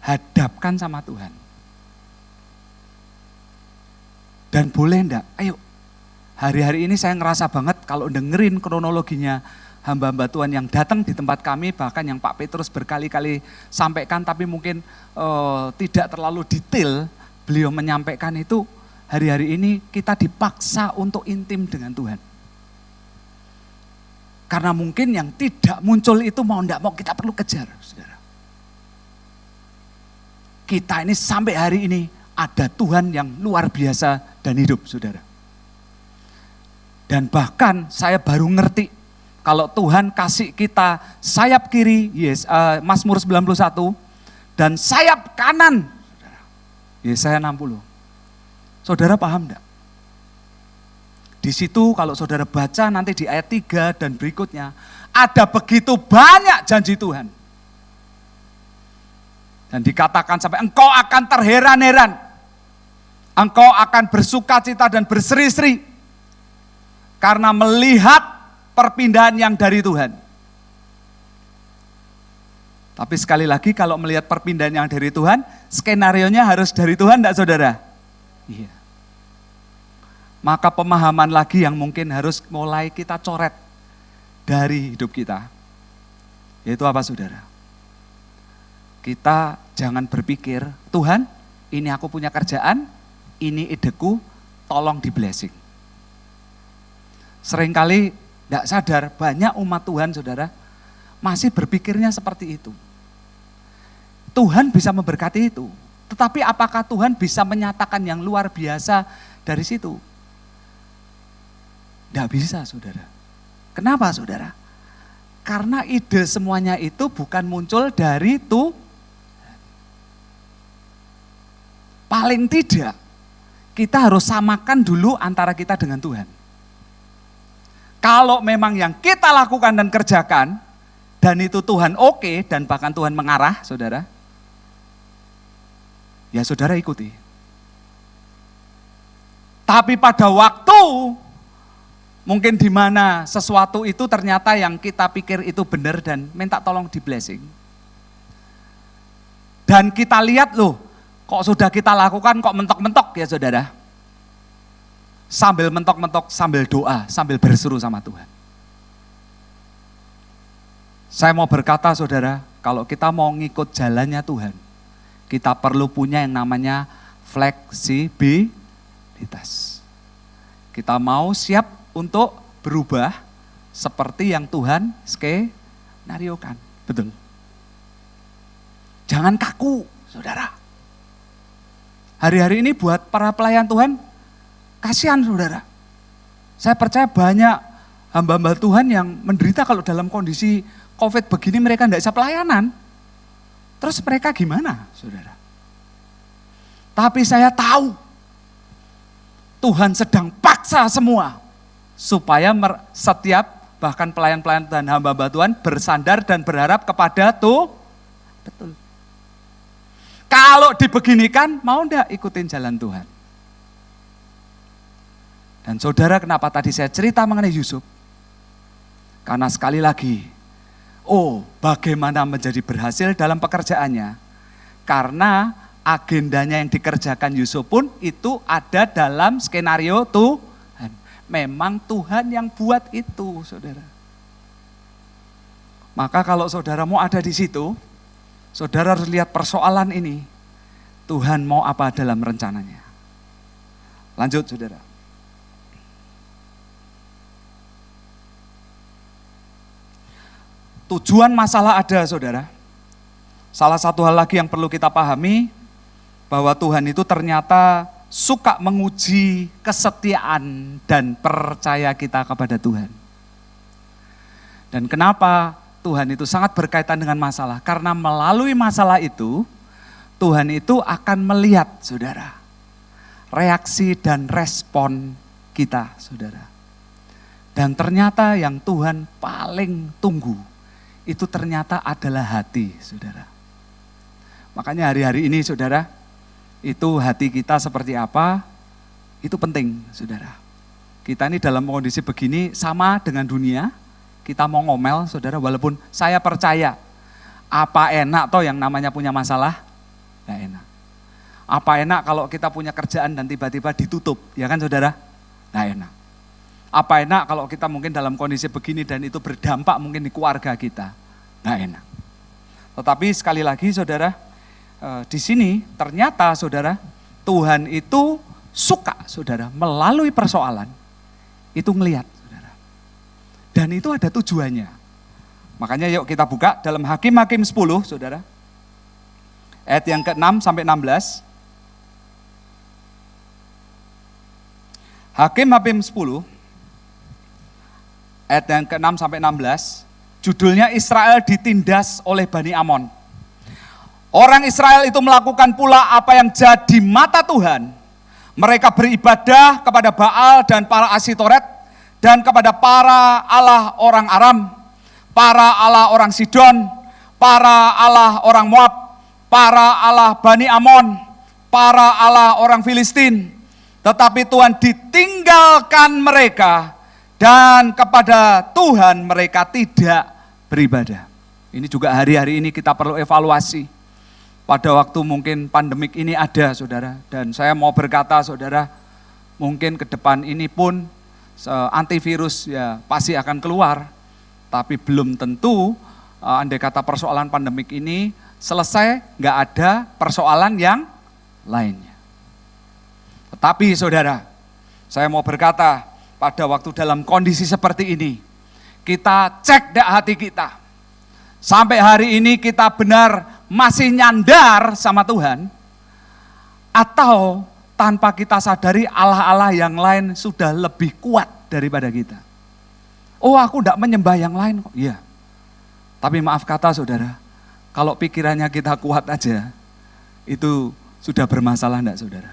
A: hadapkan sama Tuhan. Dan boleh enggak, ayo, hari-hari ini saya ngerasa banget kalau dengerin kronologinya hamba-hamba Tuhan yang datang di tempat kami, bahkan yang Pak Petrus berkali-kali sampaikan, tapi mungkin tidak terlalu detail, beliau menyampaikan itu, hari-hari ini kita dipaksa untuk intim dengan Tuhan. Karena mungkin yang tidak muncul itu mau enggak mau kita perlu kejar, saudara. Kita ini sampai hari ini ada Tuhan yang luar biasa dan hidup, saudara. Dan bahkan saya baru ngerti kalau Tuhan kasih kita sayap kiri, Mazmur 91, dan sayap kanan, Yesaya 60. Saudara paham enggak? Di situ kalau saudara baca nanti di ayat 3 dan berikutnya, ada begitu banyak janji Tuhan. Dan dikatakan sampai engkau akan terheran-heran. Engkau akan bersuka cita dan berseri-seri. Karena melihat perpindahan yang dari Tuhan. Tapi sekali lagi kalau melihat perpindahan yang dari Tuhan, skenarionya harus dari Tuhan enggak, saudara? Iya. Maka pemahaman lagi yang mungkin harus mulai kita coret dari hidup kita. Yaitu apa, saudara? Kita jangan berpikir, Tuhan ini aku punya kerjaan, ini ideku, tolong di blessing. Seringkali tidak sadar banyak umat Tuhan, saudara, masih berpikirnya seperti itu. Tuhan bisa memberkati itu, tetapi apakah Tuhan bisa menyatakan yang luar biasa dari situ? Tidak bisa, saudara. Kenapa, saudara? Karena ide semuanya itu bukan muncul dari Tuhan. Paling tidak, kita harus samakan dulu antara kita dengan Tuhan. Kalau memang yang kita lakukan dan kerjakan, dan itu Tuhan oke, dan bahkan Tuhan mengarah, saudara, ya saudara ikuti. Tapi pada waktu mungkin di mana sesuatu itu ternyata yang kita pikir itu benar dan minta tolong di blessing. Dan kita lihat loh, kok sudah kita lakukan kok mentok-mentok ya saudara. Sambil mentok-mentok, sambil doa, sambil berseru sama Tuhan. Saya mau berkata saudara, kalau kita mau ngikut jalannya Tuhan, Kita perlu punya yang namanya fleksibilitas. Kita mau siap untuk berubah seperti yang Tuhan skenariokan. Betul. Jangan kaku, saudara. Hari-hari ini buat para pelayan Tuhan, kasihan saudara. Saya percaya banyak hamba-hamba Tuhan yang menderita kalau dalam kondisi COVID begini mereka tidak bisa pelayanan. Terus mereka gimana, saudara? Tapi saya tahu Tuhan sedang paksa semua supaya setiap bahkan pelayan-pelayan dan hamba-hamba Tuhan bersandar dan berharap kepada Tuhan. Betul. Kalau dibeginikan, mau enggak ikutin jalan Tuhan? Dan saudara, kenapa tadi saya cerita mengenai Yusuf? Karena sekali lagi, bagaimana menjadi berhasil dalam pekerjaannya? Karena agendanya yang dikerjakan Yusuf pun itu ada dalam skenario Tuhan. Memang Tuhan yang buat itu, saudara. Maka kalau saudara mau ada di situ, saudara harus lihat persoalan ini. Tuhan mau apa dalam rencananya. Lanjut, saudara. Tujuan masalah ada, saudara. Salah satu hal lagi yang perlu kita pahami, bahwa Tuhan itu ternyata suka menguji kesetiaan dan percaya kita kepada Tuhan. Dan kenapa Tuhan itu sangat berkaitan dengan masalah? Karena melalui masalah itu, Tuhan itu akan melihat, saudara, reaksi dan respon kita, saudara. Dan ternyata yang Tuhan paling tunggu, itu ternyata adalah hati, saudara. Makanya hari-hari ini, saudara, itu hati kita seperti apa, itu penting, saudara. Kita ini dalam kondisi begini sama dengan dunia, kita mau ngomel, saudara, walaupun saya percaya, apa enak toh yang namanya punya masalah? Nggak enak. Apa enak kalau kita punya kerjaan dan tiba-tiba ditutup, ya kan saudara? Nggak enak. Apa enak kalau kita mungkin dalam kondisi begini dan itu berdampak mungkin di keluarga kita? Nggak enak. Tetapi sekali lagi saudara, di sini ternyata saudara, Tuhan itu suka saudara melalui persoalan itu ngelihat saudara. Dan itu ada tujuannya. Makanya yuk kita buka dalam Hakim-Hakim 10 saudara. Ayat yang ke-6 sampai 16. Hakim-Hakim 10 ayat yang ke-6 sampai 16. Judulnya Israel ditindas oleh Bani Amon. Orang Israel itu melakukan pula apa yang jadi mata Tuhan. Mereka beribadah kepada Baal dan para Asitoret dan kepada para Allah orang Aram, para Allah orang Sidon, para Allah orang Moab, para Allah Bani Amon, para Allah orang Filistin. Tetapi Tuhan ditinggalkan mereka dan kepada Tuhan mereka tidak beribadah. Ini juga hari-hari ini kita perlu evaluasi. Pada waktu mungkin pandemik ini ada saudara, dan saya mau berkata saudara, mungkin ke depan ini pun antivirus ya pasti akan keluar, tapi belum tentu andai kata persoalan pandemik ini selesai, nggak ada persoalan yang lainnya. Tetapi saudara, saya mau berkata pada waktu dalam kondisi seperti ini, kita cek dak hati kita. Sampai hari ini kita benar masih nyandar sama Tuhan, atau tanpa kita sadari Allah-Allah yang lain sudah lebih kuat daripada kita. Oh aku tidak menyembah yang lain kok, iya. Tapi maaf kata saudara, kalau pikirannya kita kuat aja, itu sudah bermasalah enggak saudara?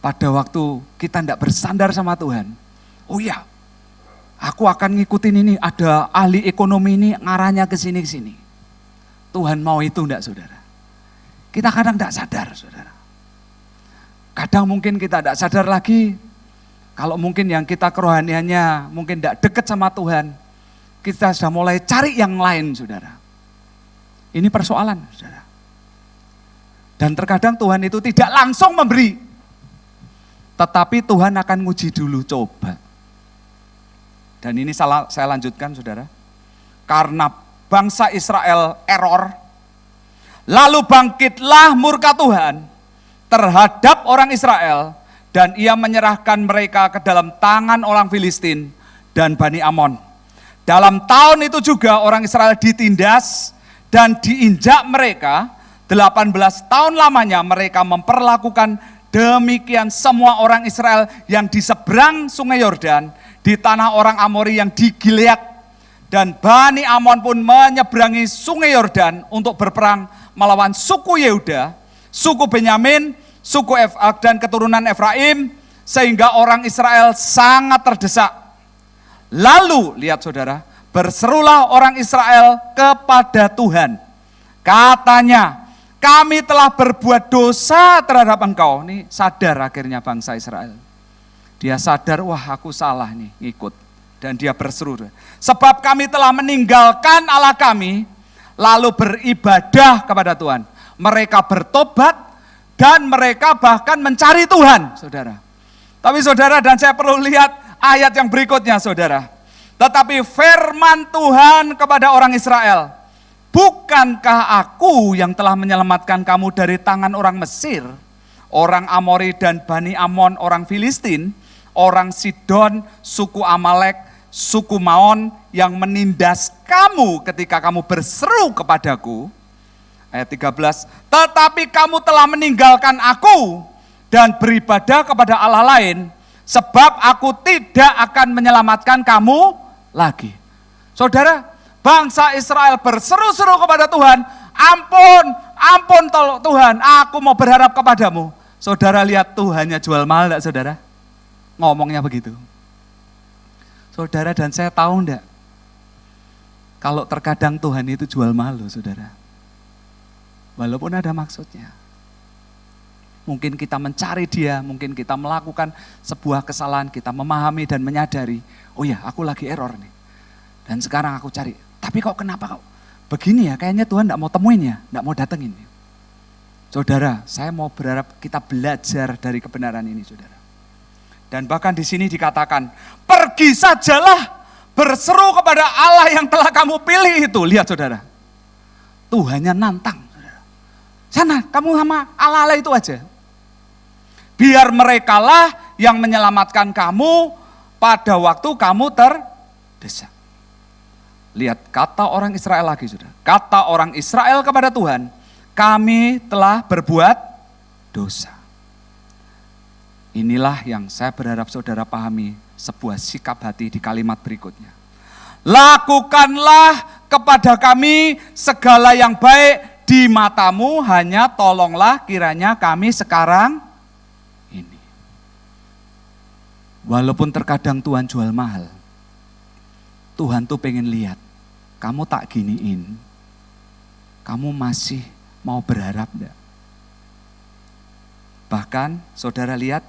A: Pada waktu kita tidak bersandar sama Tuhan, oh iya, aku akan ngikutin ini, ada ahli ekonomi ini ngarahnya ke sini. Tuhan mau itu enggak saudara? Kita kadang enggak sadar saudara. Kadang mungkin kita enggak sadar lagi, kalau mungkin yang kita kerohaniannya mungkin enggak dekat sama Tuhan, kita sudah mulai cari yang lain saudara. Ini persoalan saudara. Dan terkadang Tuhan itu tidak langsung memberi, tetapi Tuhan akan nguji dulu, coba. Dan ini saya lanjutkan saudara. Karena bangsa Israel error, Lalu bangkitlah murka Tuhan terhadap orang Israel, dan ia menyerahkan mereka ke dalam tangan orang Filistin dan Bani Amon. Dalam tahun itu juga orang Israel ditindas dan diinjak mereka. 18 tahun lamanya mereka memperlakukan demikian semua orang Israel yang di seberang sungai Yordan, di tanah orang Amori yang di Gilead. Dan Bani Amon pun menyeberangi sungai Yordan untuk berperang melawan suku Yehuda, suku Benyamin, suku dan keturunan Efraim, sehingga orang Israel sangat terdesak. Lalu, lihat saudara, berserulah orang Israel kepada Tuhan. Katanya, kami telah berbuat dosa terhadap engkau. Ini sadar akhirnya bangsa Israel. Dia sadar, wah aku salah nih, ngikut. Dan dia berseru, sebab kami telah meninggalkan Allah kami, lalu beribadah kepada Tuhan. Mereka bertobat, dan mereka bahkan mencari Tuhan, saudara. Tapi saudara, dan saya perlu lihat ayat yang berikutnya, saudara. Tetapi firman Tuhan kepada orang Israel, bukankah aku yang telah menyelamatkan kamu dari tangan orang Mesir, orang Amori dan Bani Amon, orang Filistin, orang Sidon, suku Amalek, suku Maon, yang menindas kamu ketika kamu berseru kepadaku. Ayat 13, tetapi kamu telah meninggalkan aku dan beribadah kepada Allah lain, sebab aku tidak akan menyelamatkan kamu lagi. Saudara, bangsa Israel berseru-seru kepada Tuhan, ampun Tuhan, aku mau berharap kepadamu. Saudara lihat Tuhannya jual mahal enggak, saudara? Ngomongnya begitu. Saudara, dan saya tahu enggak, kalau terkadang Tuhan itu jual mahal loh, saudara. Walaupun ada maksudnya. Mungkin kita mencari dia, mungkin kita melakukan sebuah kesalahan, kita memahami dan menyadari, oh ya aku lagi error nih. Dan sekarang aku cari, tapi kok kenapa kok begini ya, kayaknya Tuhan enggak mau temuin ya, enggak mau datengin. Saudara, saya mau berharap kita belajar dari kebenaran ini, saudara. Dan bahkan di sini dikatakan, pergi sajalah berseru kepada Allah yang telah kamu pilih itu. Lihat saudara, Tuhannya nantang. Sana, kamu sama Allah itu aja. Biar merekalah yang menyelamatkan kamu pada waktu kamu terdesak. Lihat kata orang Israel lagi, saudara. Kata orang Israel kepada Tuhan, kami telah berbuat dosa. Inilah yang saya berharap saudara pahami, sebuah sikap hati di kalimat berikutnya. Lakukanlah kepada kami segala yang baik di matamu, hanya tolonglah kiranya kami sekarang ini. Walaupun terkadang Tuhan jual mahal, Tuhan tuh pengen lihat, kamu tak giniin, kamu masih mau berharap enggak? Bahkan saudara lihat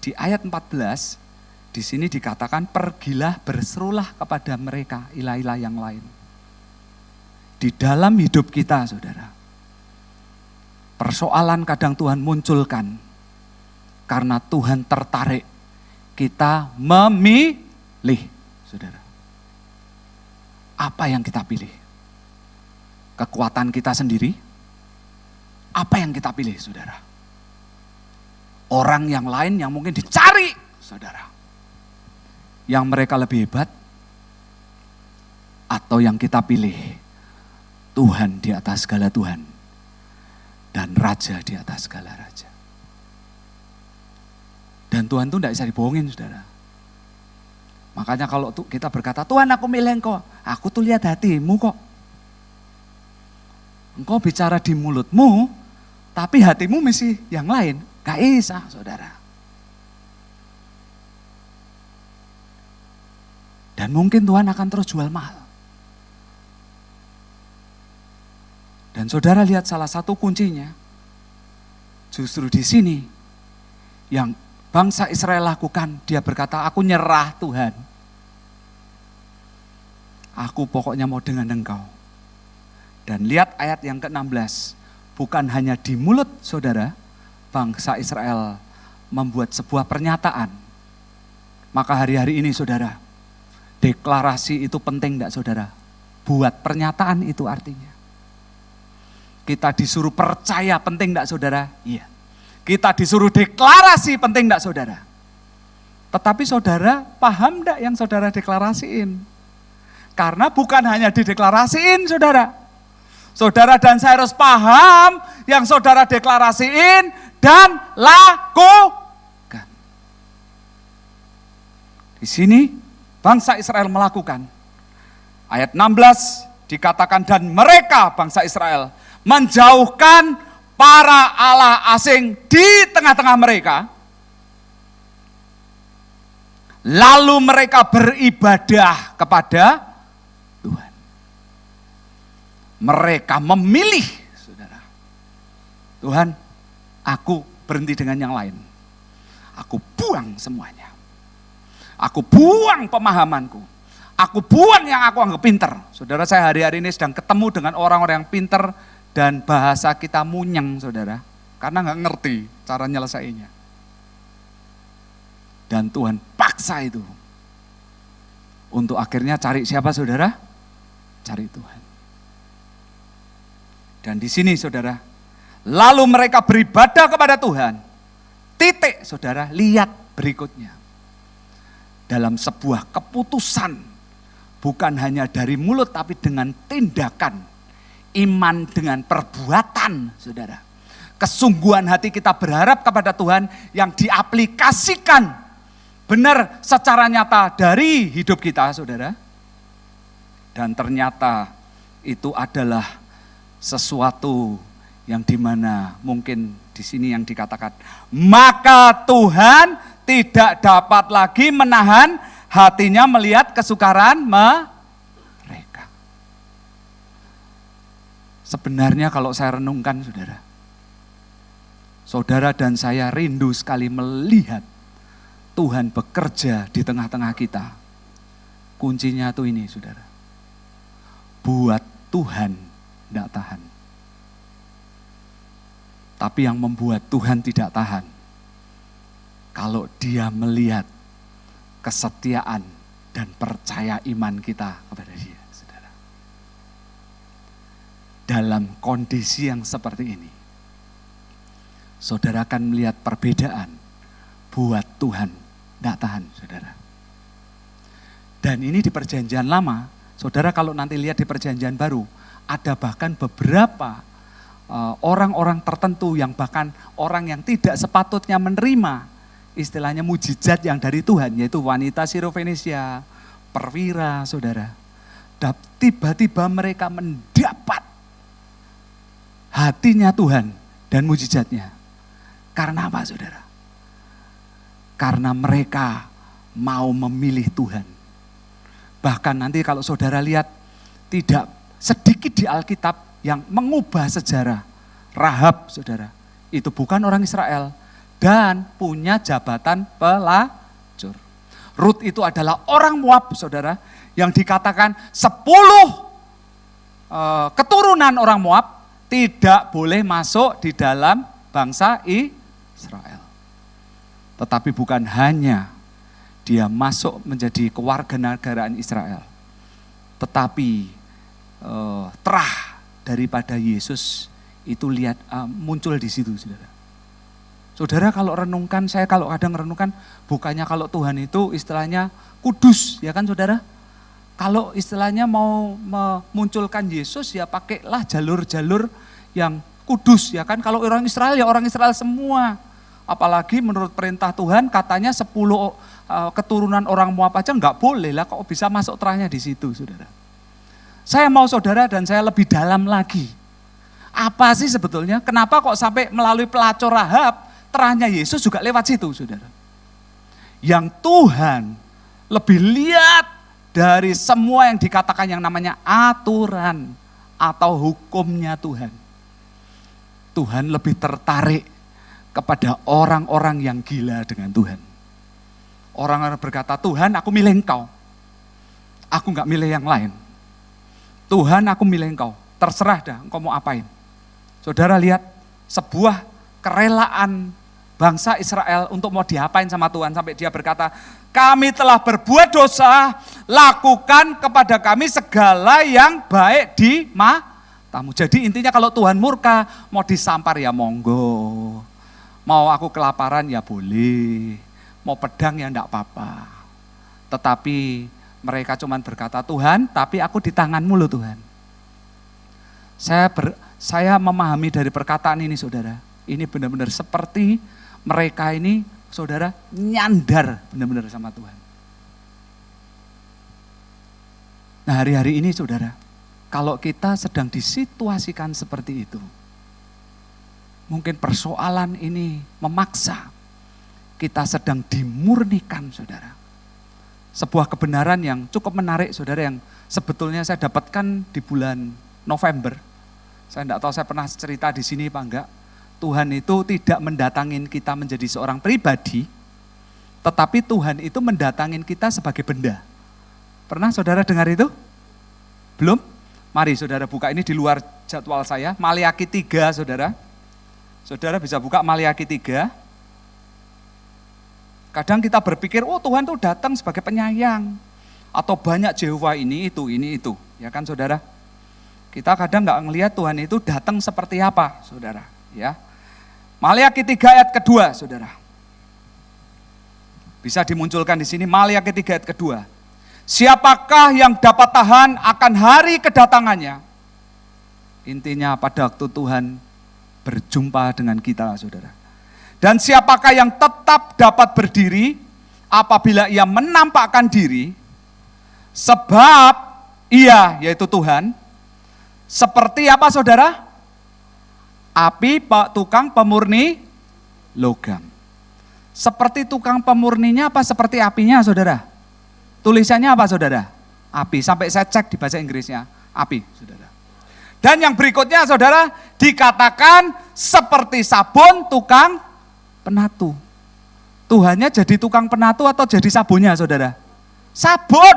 A: di ayat 14, di sini dikatakan pergilah berserulah kepada mereka, ilah-ilah yang lain. Di dalam hidup kita, saudara, persoalan kadang Tuhan munculkan karena Tuhan tertarik kita memilih, saudara. Apa yang kita pilih? Kekuatan kita sendiri? Apa yang kita pilih, saudara? Orang yang lain yang mungkin dicari, saudara, yang mereka lebih hebat? Atau yang kita pilih, Tuhan di atas segala Tuhan dan Raja di atas segala Raja. Dan Tuhan itu tidak bisa dibohongin, saudara. Makanya kalau kita berkata, Tuhan aku milih engkau, aku tuh lihat hatimu kok. Engkau bicara di mulutmu, tapi hatimu mesti yang lain. Gak bisa, saudara. Dan mungkin Tuhan akan terus jual mahal. Dan saudara lihat salah satu kuncinya, justru di sini yang bangsa Israel lakukan. Dia berkata, aku nyerah Tuhan. Aku pokoknya mau dengan engkau. Dan lihat ayat yang ke-16, bukan hanya di mulut saudara, bangsa Israel membuat sebuah pernyataan. Maka hari-hari ini saudara, deklarasi itu penting enggak saudara? Buat pernyataan itu artinya. Kita disuruh percaya, penting enggak saudara? Iya. Kita disuruh deklarasi, penting enggak saudara? Tetapi saudara paham enggak yang saudara deklarasiin? Karena bukan hanya dideklarasiin saudara. Saudara dan saya harus paham yang saudara deklarasiin dan lakukan. Di sini bangsa Israel melakukan. Ayat 16 dikatakan, dan mereka bangsa Israel menjauhkan para allah asing di tengah-tengah mereka. Lalu mereka beribadah kepada Tuhan. Mereka memilih, saudara. Tuhan, aku berhenti dengan yang lain. Aku buang semuanya. Aku buang pemahamanku. Aku buang yang aku anggap pinter. Saudara, saya hari-hari ini sedang ketemu dengan orang-orang yang pinter dan bahasa kita munyeng, saudara. Karena nggak ngerti cara nyelesainya. Dan Tuhan paksa itu. Untuk akhirnya cari siapa saudara? Cari Tuhan. Dan di sini saudara, lalu mereka beribadah kepada Tuhan. Titik saudara, lihat berikutnya. Dalam sebuah keputusan. Bukan hanya dari mulut tapi dengan tindakan. Iman dengan perbuatan saudara. Kesungguhan hati kita berharap kepada Tuhan yang diaplikasikan benar secara nyata dari hidup kita saudara. Dan ternyata itu adalah sesuatu yang dimana mungkin di sini yang dikatakan. Maka Tuhan tidak dapat lagi menahan hatinya melihat kesukaran mereka. Sebenarnya kalau saya renungkan saudara. Saudara dan saya rindu sekali melihat Tuhan bekerja di tengah-tengah kita. Kuncinya tuh ini saudara. Buat Tuhan tidak tahan. Tapi yang membuat Tuhan tidak tahan. Kalau dia melihat kesetiaan dan percaya iman kita kepada dia, saudara. Dalam kondisi yang seperti ini, saudara akan melihat perbedaan buat Tuhan tidak tahan, saudara. Dan ini di perjanjian lama, saudara kalau nanti lihat di perjanjian baru, ada bahkan beberapa orang-orang tertentu yang bahkan orang yang tidak sepatutnya menerima istilahnya mujizat yang dari Tuhan, yaitu wanita Sirofenisia, perwira, saudara. Tiba-tiba mereka mendapat hatinya Tuhan dan mujizatnya. Karena apa, saudara? Karena mereka mau memilih Tuhan. Bahkan nanti kalau saudara lihat, tidak sedikit di Alkitab yang mengubah sejarah. Rahab, saudara, itu bukan orang Israel, dan punya jabatan pelacur. Rut itu adalah orang Moab, saudara, yang dikatakan 10 keturunan orang Moab tidak boleh masuk di dalam bangsa Israel. Tetapi bukan hanya dia masuk menjadi kewarganegaraan Israel, tetapi terah daripada Yesus itu lihat muncul di situ, saudara. Saudara kalau renungkan, saya kalau kadang renungkan, bukannya kalau Tuhan itu istilahnya kudus, ya kan saudara? Kalau istilahnya mau memunculkan Yesus, ya pakailah jalur-jalur yang kudus, ya kan? Kalau orang Israel, ya orang Israel semua. Apalagi menurut perintah Tuhan, katanya 10 keturunan orang Moab aja enggak boleh lah, kok bisa masuk terahnya di situ, saudara. Saya mau saudara dan saya lebih dalam lagi. Apa sih sebetulnya? Kenapa kok sampai melalui pelacur Rahab, terahnya Yesus juga lewat situ, saudara. Yang Tuhan lebih lihat dari semua yang dikatakan yang namanya aturan atau hukumnya Tuhan. Tuhan lebih tertarik kepada orang-orang yang gila dengan Tuhan. Orang-orang berkata, Tuhan aku milih engkau. Aku gak milih yang lain. Tuhan aku milih engkau. Terserah dah engkau mau apain. Saudara lihat sebuah kerelaan bangsa Israel untuk mau diapain sama Tuhan. Sampai dia berkata, kami telah berbuat dosa, lakukan kepada kami segala yang baik di mata katamu. Jadi intinya kalau Tuhan murka, mau disampar ya monggo. Mau aku kelaparan ya boleh. Mau pedang ya enggak apa-apa. Tetapi mereka cuma berkata, Tuhan, tapi aku di tangan-Mu loh Tuhan. Saya memahami dari perkataan ini saudara. Ini benar-benar seperti mereka ini saudara nyandar benar-benar sama Tuhan. Nah hari-hari ini saudara, kalau kita sedang disituasikan seperti itu, mungkin persoalan ini memaksa kita sedang dimurnikan saudara. Sebuah kebenaran yang cukup menarik saudara, yang sebetulnya saya dapatkan di bulan November. Saya tidak tahu saya pernah cerita di sini apa enggak. Tuhan itu tidak mendatangin kita menjadi seorang pribadi, tetapi Tuhan itu mendatangin kita sebagai benda. Pernah saudara dengar itu? Belum? Mari saudara buka, ini di luar jadwal saya, Maliaki 3 saudara. Saudara bisa buka Maliaki 3. Kadang kita berpikir, oh Tuhan tuh datang sebagai penyayang. Atau banyak Jehovah ini itu. Ya kan saudara? Kita kadang nggak ngelihat Tuhan itu datang seperti apa saudara. Ya. Maliaki 3 ayat kedua saudara. Bisa dimunculkan di sini, Maliaki 3 ayat kedua. Siapakah yang dapat tahan akan hari kedatangannya? Intinya pada waktu Tuhan berjumpa dengan kita saudara. Dan siapakah yang tetap dapat berdiri apabila ia menampakkan diri? Sebab ia, yaitu Tuhan, seperti apa saudara? Api tukang pemurni logam. Seperti tukang pemurninya apa seperti apinya saudara? Tulisannya apa saudara? Api, sampai saya cek di bahasa Inggrisnya, api saudara. Dan yang berikutnya saudara, dikatakan seperti sabun tukang penatu. Tuhannya jadi tukang penatu atau jadi sabunnya saudara? Sabun.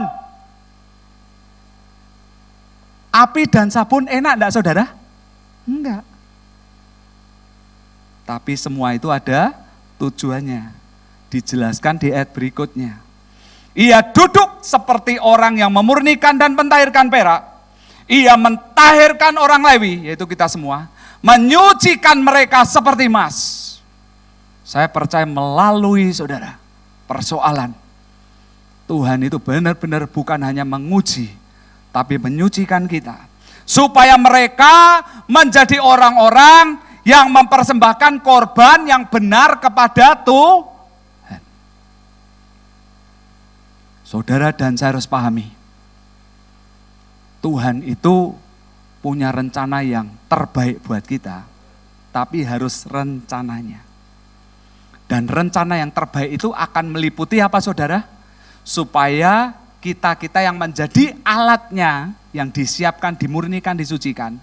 A: Api dan sabun enak enggak saudara? Enggak. Tapi semua itu ada tujuannya. Dijelaskan di ayat berikutnya. Ia duduk seperti orang yang memurnikan dan mentahirkan perak. Ia mentahirkan orang Lewi, yaitu kita semua. Menyucikan mereka seperti emas. Saya percaya melalui saudara persoalan. Tuhan itu benar-benar bukan hanya menguji, tapi menyucikan kita. Supaya mereka menjadi orang-orang yang mempersembahkan korban yang benar kepada Tuhan. Saudara dan saya harus pahami, Tuhan itu punya rencana yang terbaik buat kita, tapi harus rencananya. Dan rencana yang terbaik itu akan meliputi apa saudara? Supaya kita yang menjadi alatnya, yang disiapkan, dimurnikan, disucikan,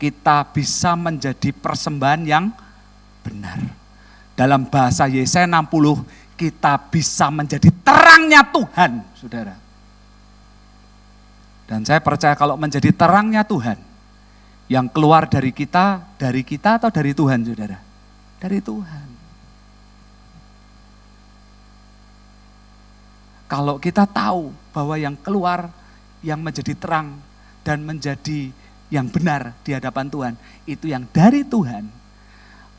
A: kita bisa menjadi persembahan yang benar. Dalam bahasa Yesaya 60, kita bisa menjadi terangnya Tuhan, saudara. Dan saya percaya kalau menjadi terangnya Tuhan, yang keluar dari kita atau dari Tuhan, saudara? Dari Tuhan. Kalau kita tahu bahwa yang keluar, yang menjadi terang dan menjadi yang benar di hadapan Tuhan, itu yang dari Tuhan,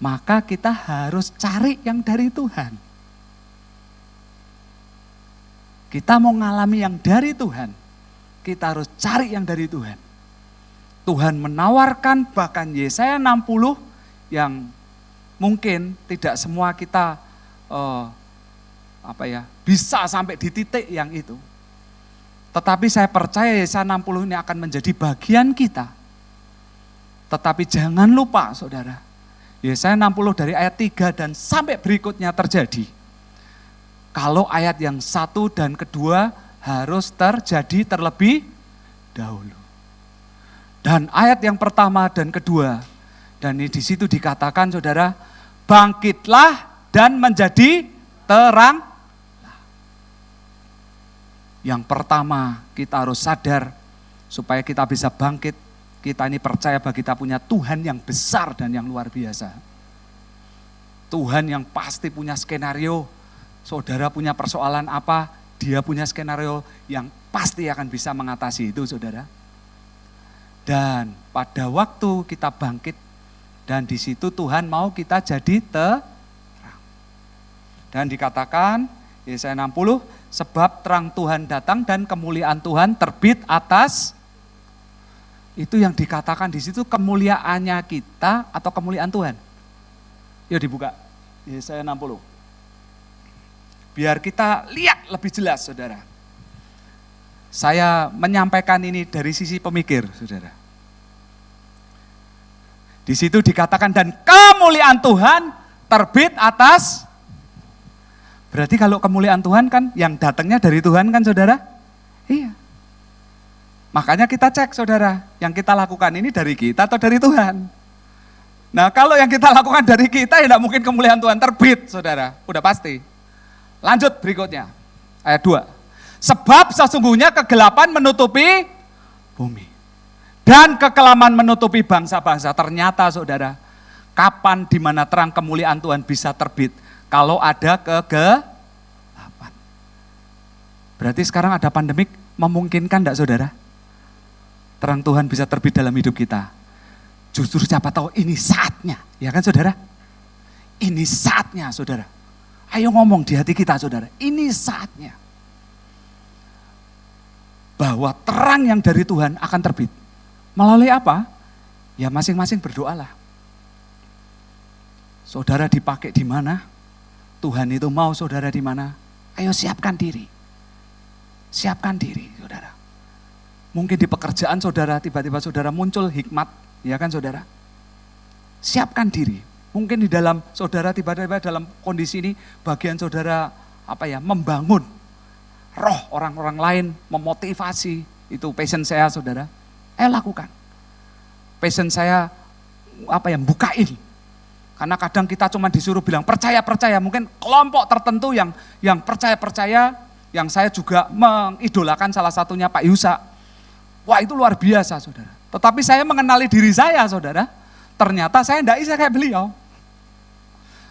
A: maka kita harus cari yang dari Tuhan. Kita mau ngalami yang dari Tuhan, kita harus cari yang dari Tuhan. Tuhan menawarkan bahkan Yesaya 60 yang mungkin tidak semua kita bisa sampai di titik yang itu. Tetapi saya percaya Yesaya 60 ini akan menjadi bagian kita. Tetapi jangan lupa saudara, Yesaya 60 dari ayat 3 dan sampai berikutnya terjadi. Kalau ayat yang 1 dan kedua harus terjadi terlebih dahulu. Dan ayat yang pertama dan kedua, dan di situ dikatakan saudara, bangkitlah dan menjadi terang. Yang pertama kita harus sadar supaya kita bisa bangkit. Kita ini percaya bahwa kita punya Tuhan yang besar dan yang luar biasa. Tuhan yang pasti punya skenario. Saudara punya persoalan apa, dia punya skenario yang pasti akan bisa mengatasi itu saudara. Dan pada waktu kita bangkit, dan di situ Tuhan mau kita jadi terang. Dan dikatakan, Yesaya 60, sebab terang Tuhan datang dan kemuliaan Tuhan terbit atas. Itu yang dikatakan di situ kemuliaannya kita atau kemuliaan Tuhan. Yuk dibuka, Yesaya 60. Biar kita lihat lebih jelas, saudara. Saya menyampaikan ini dari sisi pemikir, saudara. Di situ dikatakan dan kemuliaan Tuhan terbit atas. Berarti kalau kemuliaan Tuhan kan yang datangnya dari Tuhan kan, saudara? Iya. Makanya kita cek, saudara, yang kita lakukan ini dari kita atau dari Tuhan? Nah, kalau yang kita lakukan dari kita, ya tidak mungkin kemuliaan Tuhan terbit, saudara. Udah pasti. Lanjut berikutnya, ayat 2. Sebab sesungguhnya kegelapan menutupi bumi. Dan kekelaman menutupi bangsa-bangsa. Ternyata, saudara, kapan di mana terang kemuliaan Tuhan bisa terbit? Kalau ada kegelapan. Berarti sekarang ada pandemik, memungkinkan enggak, saudara? Terang Tuhan bisa terbit dalam hidup kita. Justru siapa tahu ini saatnya, ya kan, saudara? Ini saatnya, saudara. Ayo ngomong di hati kita, saudara. Ini saatnya. Bahwa terang yang dari Tuhan akan terbit. Melalui apa? Ya masing-masing berdoalah. Saudara dipakai di mana? Tuhan itu mau saudara di mana? Ayo siapkan diri. Siapkan diri, saudara. Mungkin di pekerjaan saudara, tiba-tiba saudara muncul hikmat, ya kan, saudara? Siapkan diri. Mungkin di dalam saudara tiba-tiba dalam kondisi ini, bagian saudara membangun roh orang-orang lain, memotivasi. Itu passion saya, saudara. Lakukan. Passion saya bukain. Karena kadang kita cuma disuruh bilang percaya-percaya. Mungkin kelompok tertentu yang percaya-percaya, yang saya juga mengidolakan salah satunya Pak Yusa. Wah, itu luar biasa, saudara. Tetapi saya mengenali diri saya, saudara. Ternyata saya tidak bisa kayak beliau.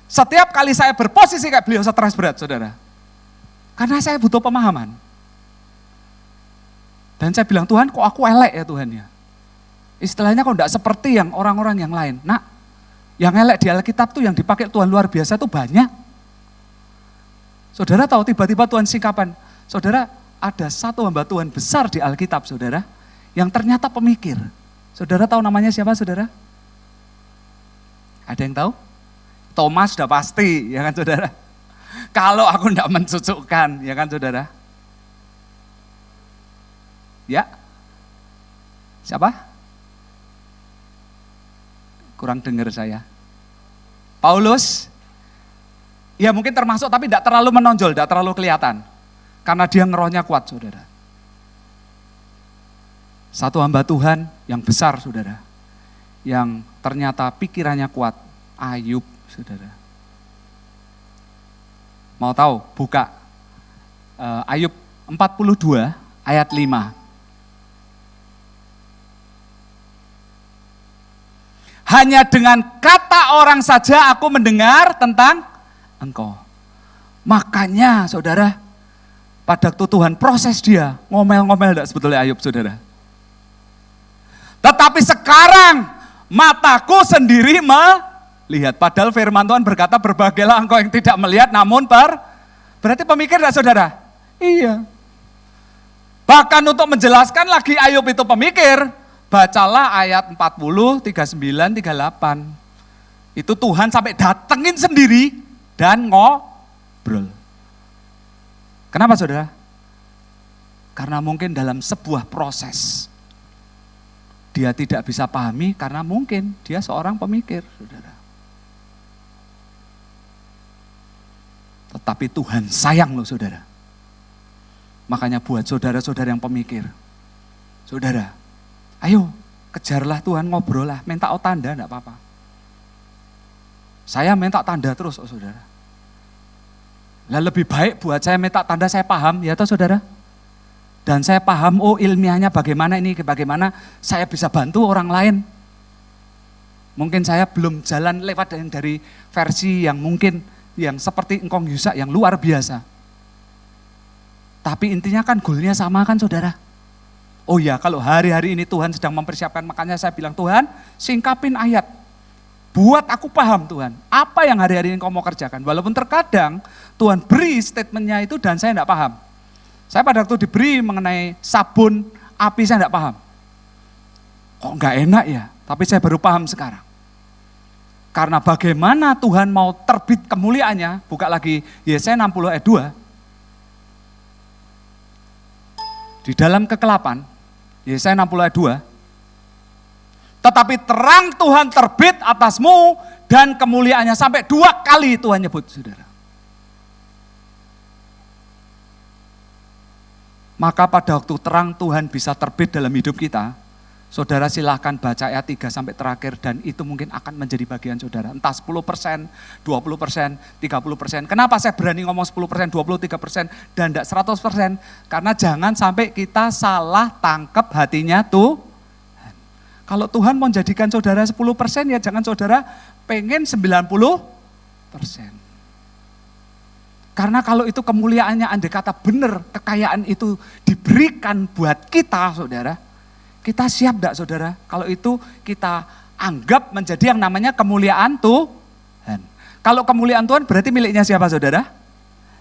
A: Setiap kali saya berposisi kayak beliau, stres berat, saudara. Karena saya butuh pemahaman. Dan saya bilang, Tuhan kok aku elek ya Tuhan ya. Istilahnya kok enggak seperti yang orang-orang yang lain. Nah, yang elek di Alkitab tuh yang dipakai Tuhan luar biasa tuh banyak. Saudara tahu tiba-tiba Tuhan singkapan. Saudara, ada satu hamba Tuhan besar di Alkitab, saudara. Yang ternyata pemikir. Saudara tahu namanya siapa, saudara? Ada yang tahu? Thomas sudah pasti, ya kan, saudara? Kalau aku tidak mencucukkan, ya kan, saudara? Ya? Siapa? Kurang dengar saya. Paulus? Ya mungkin termasuk, tapi tidak terlalu menonjol, tidak terlalu kelihatan. Karena dia ngerohnya kuat, saudara. Satu hamba Tuhan yang besar, saudara. Yang ternyata pikirannya kuat, Ayub, saudara. Mau tahu? Buka Ayub 42 ayat 5. Hanya dengan kata orang saja aku mendengar tentang engkau. Makanya, saudara, pada waktu Tuhan proses dia, ngomel-ngomel enggak sebetulnya Ayub, saudara. Tetapi sekarang mataku sendiri melihat. Padahal firman Tuhan berkata, berbagailah engkau yang tidak melihat namun berarti pemikir enggak, saudara? Iya. Bahkan untuk menjelaskan lagi Ayub itu pemikir, bacalah ayat 40, 39, 38. Itu Tuhan sampai datengin sendiri dan ngobrol. Kenapa, saudara? Karena mungkin dalam sebuah proses dia tidak bisa pahami karena mungkin dia seorang pemikir, saudara. Tetapi Tuhan sayang loh, saudara. Makanya buat saudara-saudara yang pemikir, saudara, ayo kejarlah Tuhan, ngobrol lah, minta tanda enggak apa-apa. Saya minta tanda terus, saudara. Lah lebih baik buat saya minta tanda saya paham, ya toh, saudara. Dan saya paham, ilmiahnya bagaimana ini, bagaimana saya bisa bantu orang lain. Mungkin saya belum jalan lewat dari versi yang mungkin yang seperti Engkong Yusa yang luar biasa. Tapi intinya kan goalnya sama kan, saudara. Oh ya, kalau hari-hari ini Tuhan sedang mempersiapkan, makanya saya bilang, Tuhan singkapin ayat. Buat aku paham Tuhan, apa yang hari-hari ini kau mau kerjakan. Walaupun terkadang Tuhan beri statementnya itu dan saya tidak paham. Saya pada waktu diberi mengenai sabun api saya tidak paham. Kok nggak enak ya, tapi saya baru paham sekarang. Karena bagaimana Tuhan mau terbit kemuliaannya, buka lagi Yesaya 60 ayat 2. Di dalam kegelapan, Yesaya 60 ayat 2. Tetapi terang Tuhan terbit atasmu dan kemuliaannya, sampai 2 kali Tuhan nyebut, saudara. Maka pada waktu terang Tuhan bisa terbit dalam hidup kita, saudara silahkan baca ayat 3 sampai terakhir dan itu mungkin akan menjadi bagian saudara. Entah 10%, 20%, 30%. Kenapa saya berani ngomong 10%, 23% dan tidak 100%? Karena jangan sampai kita salah tangkap hatinya Tuhan. Kalau Tuhan mau jadikan saudara 10% ya jangan saudara pengen 90%. Karena kalau itu kemuliaannya andai kata benar kekayaan itu diberikan buat kita saudara, kita siap enggak saudara? Kalau itu kita anggap menjadi yang namanya kemuliaan Tuhan. Kalau kemuliaan Tuhan berarti miliknya siapa saudara?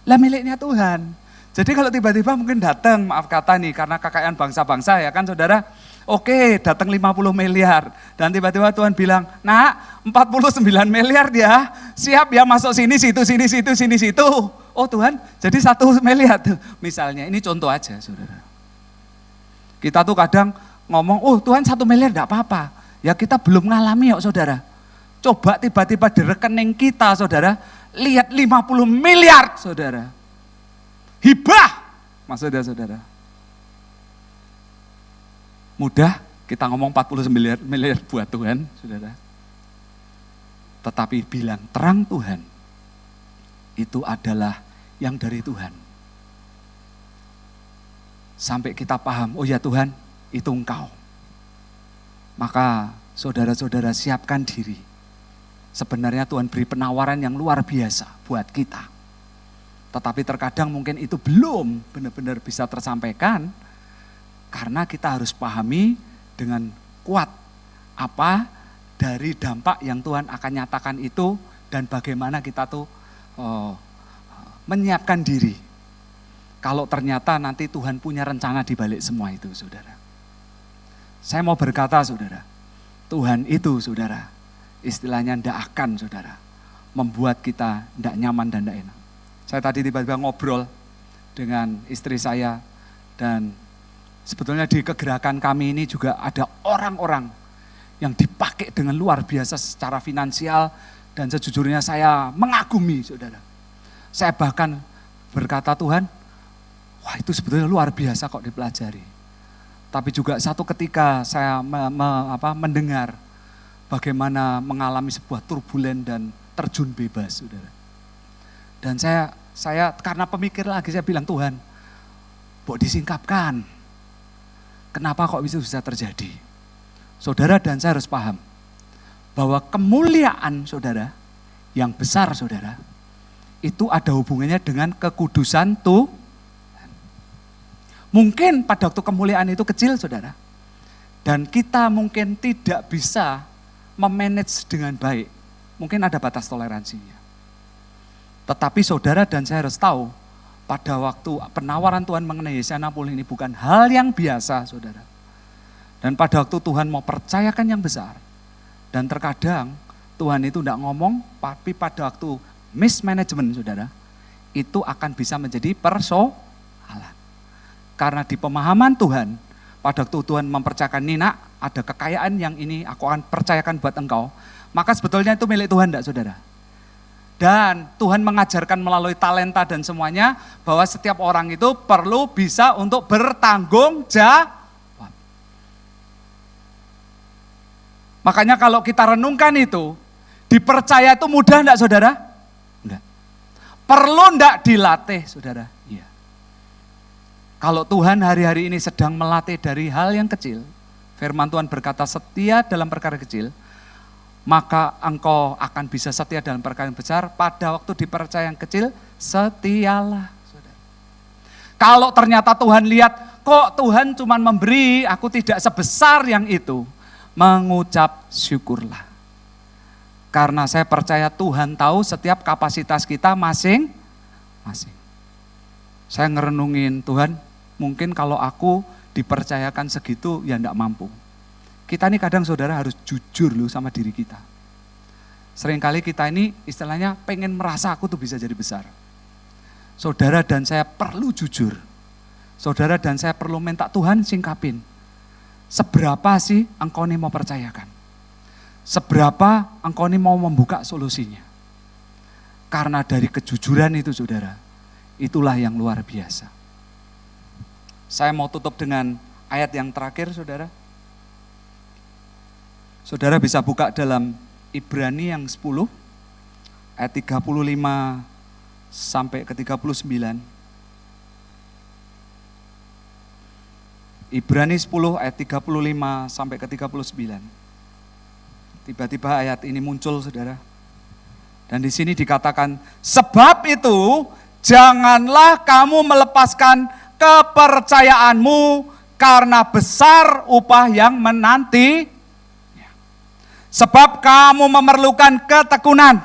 A: Lah miliknya Tuhan. Jadi kalau tiba-tiba mungkin datang, maaf kata nih, karena kekayaan bangsa-bangsa ya kan saudara, oke datang 50 miliar. Dan tiba-tiba Tuhan bilang, nak 49 miliar ya, siap ya masuk sini, situ, sini, situ, sini, situ. Oh Tuhan, jadi 1 miliar tuh. Misalnya, ini contoh aja saudara. Kita tuh kadang ngomong, oh Tuhan 1 miliar enggak apa-apa. Ya kita belum ngalami yuk saudara. Coba tiba-tiba di rekening kita saudara, lihat 50 miliar saudara. Hibah maksudnya saudara. Mudah kita ngomong 49 miliar buat Tuhan saudara. Tetapi bilang terang Tuhan itu adalah yang dari Tuhan. Sampai kita paham, oh ya Tuhan itu Engkau. Maka saudara-saudara siapkan diri. Sebenarnya Tuhan beri penawaran yang luar biasa buat kita. Tetapi terkadang mungkin itu belum benar-benar bisa tersampaikan. Karena kita harus pahami dengan kuat apa dari dampak yang Tuhan akan nyatakan itu. Dan bagaimana kita tuh menyiapkan diri. Kalau ternyata nanti Tuhan punya rencana di balik semua itu saudara. Saya mau berkata saudara, Tuhan itu saudara, istilahnya ndak akan saudara, membuat kita ndak nyaman dan ndak enak. Saya tadi tiba-tiba ngobrol dengan istri saya dan sebetulnya di kegerakan kami ini juga ada orang-orang yang dipakai dengan luar biasa secara finansial dan sejujurnya saya mengagumi saudara. Saya bahkan berkata Tuhan, wah itu sebetulnya luar biasa kok dipelajari. Tapi juga satu ketika saya mendengar bagaimana mengalami sebuah turbulen dan terjun bebas, saudara. Dan saya karena pemikir lagi, saya bilang Tuhan, kok disingkapkan? Kenapa kok bisa terjadi? Saudara dan saya harus paham bahwa kemuliaan saudara yang besar saudara, itu ada hubungannya dengan kekudusan Tuhan. Mungkin pada waktu kemuliaan itu kecil saudara, dan kita mungkin tidak bisa memanage dengan baik. Mungkin ada batas toleransinya. Tetapi saudara dan saya harus tahu, pada waktu penawaran Tuhan mengenai Yesaya 60 ini bukan hal yang biasa saudara. Dan pada waktu Tuhan mau percayakan yang besar, dan terkadang Tuhan itu tidak ngomong, tapi pada waktu mismanagement saudara, itu akan bisa menjadi persoalan. Karena di pemahaman Tuhan, pada waktu Tuhan mempercayakan Nina, ada kekayaan yang ini aku akan percayakan buat engkau, maka sebetulnya itu milik Tuhan enggak saudara? Dan Tuhan mengajarkan melalui talenta dan semuanya, bahwa setiap orang itu perlu bisa untuk bertanggung jawab. Makanya kalau kita renungkan itu, dipercaya itu mudah enggak saudara? Enggak. Perlu enggak dilatih saudara? Iya. Kalau Tuhan hari-hari ini sedang melatih dari hal yang kecil, firman Tuhan berkata setia dalam perkara kecil, maka engkau akan bisa setia dalam perkara yang besar. Pada waktu dipercaya yang kecil, setialah saudara. Kalau ternyata Tuhan lihat kok Tuhan cuma memberi, aku tidak sebesar yang itu. Mengucap syukurlah. Karena saya percaya Tuhan tahu setiap kapasitas kita masing-masing. Saya ngerenungin, Tuhan mungkin kalau aku dipercayakan segitu ya enggak mampu. Kita ini kadang saudara harus jujur loh sama diri kita. Seringkali kita ini istilahnya pengen merasa aku tuh bisa jadi besar. Saudara dan saya perlu jujur. Saudara dan saya perlu minta Tuhan singkapin. Seberapa sih engkau ini mau percayakan? Seberapa engkau ini mau membuka solusinya? Karena dari kejujuran itu saudara, itulah yang luar biasa. Saya mau tutup dengan ayat yang terakhir saudara. Saudara bisa buka dalam Ibrani yang 10, ayat 35 sampai ke 39. Ibrani 10 ayat 35 sampai ke 39. Tiba-tiba ayat ini muncul saudara. Dan di sini dikatakan, sebab itu janganlah kamu melepaskan kepercayaanmu karena besar upah yang menanti. Sebab kamu memerlukan ketekunan,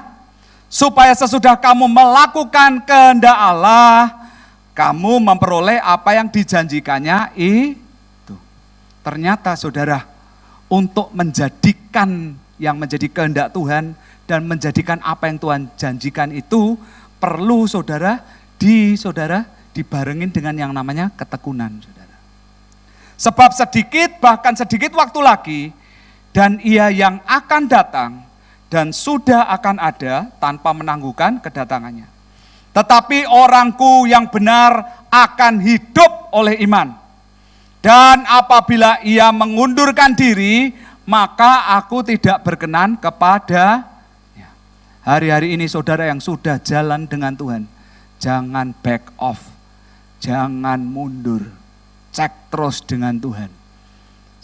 A: supaya sesudah kamu melakukan kehendak Allah, kamu memperoleh apa yang dijanjikannya itu. Ternyata saudara, untuk menjadikan yang menjadi kehendak Tuhan dan menjadikan apa yang Tuhan janjikan itu, perlu saudara dibarengin dengan yang namanya ketekunan saudara. Sebab sedikit bahkan sedikit waktu lagi, dan ia yang akan datang dan sudah akan ada tanpa menangguhkan kedatangannya. Tetapi orangku yang benar akan hidup oleh iman. Dan apabila ia mengundurkan diri, maka aku tidak berkenan kepada. Hari-hari ini saudara yang sudah jalan dengan Tuhan, jangan back off, jangan mundur, cek terus dengan Tuhan.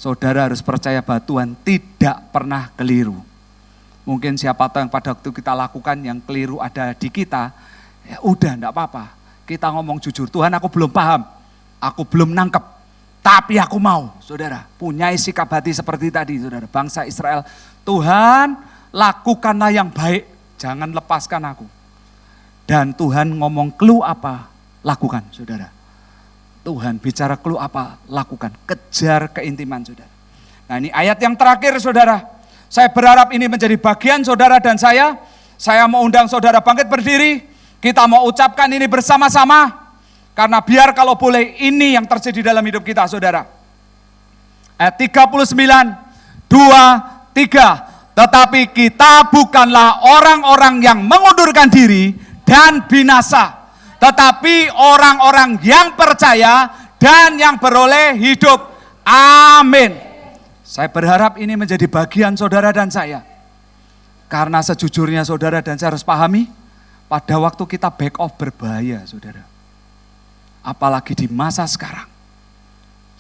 A: Saudara harus percaya bahwa Tuhan tidak pernah keliru. Mungkin siapa tahu yang pada waktu kita lakukan yang keliru ada di kita, ya udah enggak apa-apa. Kita ngomong jujur, Tuhan aku belum paham, aku belum nangkep, tapi aku mau, saudara, punya sikap hati seperti tadi, saudara, bangsa Israel. Tuhan, lakukanlah yang baik, jangan lepaskan aku. Dan Tuhan ngomong clue apa, lakukan, saudara. Tuhan bicara clue apa, lakukan, kejar keintiman saudara. Nah ini ayat yang terakhir saudara, saya berharap ini menjadi bagian saudara dan saya mau undang saudara bangkit berdiri, kita mau ucapkan ini bersama-sama, karena biar kalau boleh ini yang terjadi dalam hidup kita saudara. Ayat 39, 2, 3, tetapi kita bukanlah orang-orang yang mengundurkan diri dan binasa, tetapi orang-orang yang percaya dan yang beroleh hidup. Amin. Saya berharap ini menjadi bagian saudara dan saya. Karena sejujurnya saudara dan saya harus pahami, pada waktu kita back off berbahaya saudara. Apalagi di masa sekarang.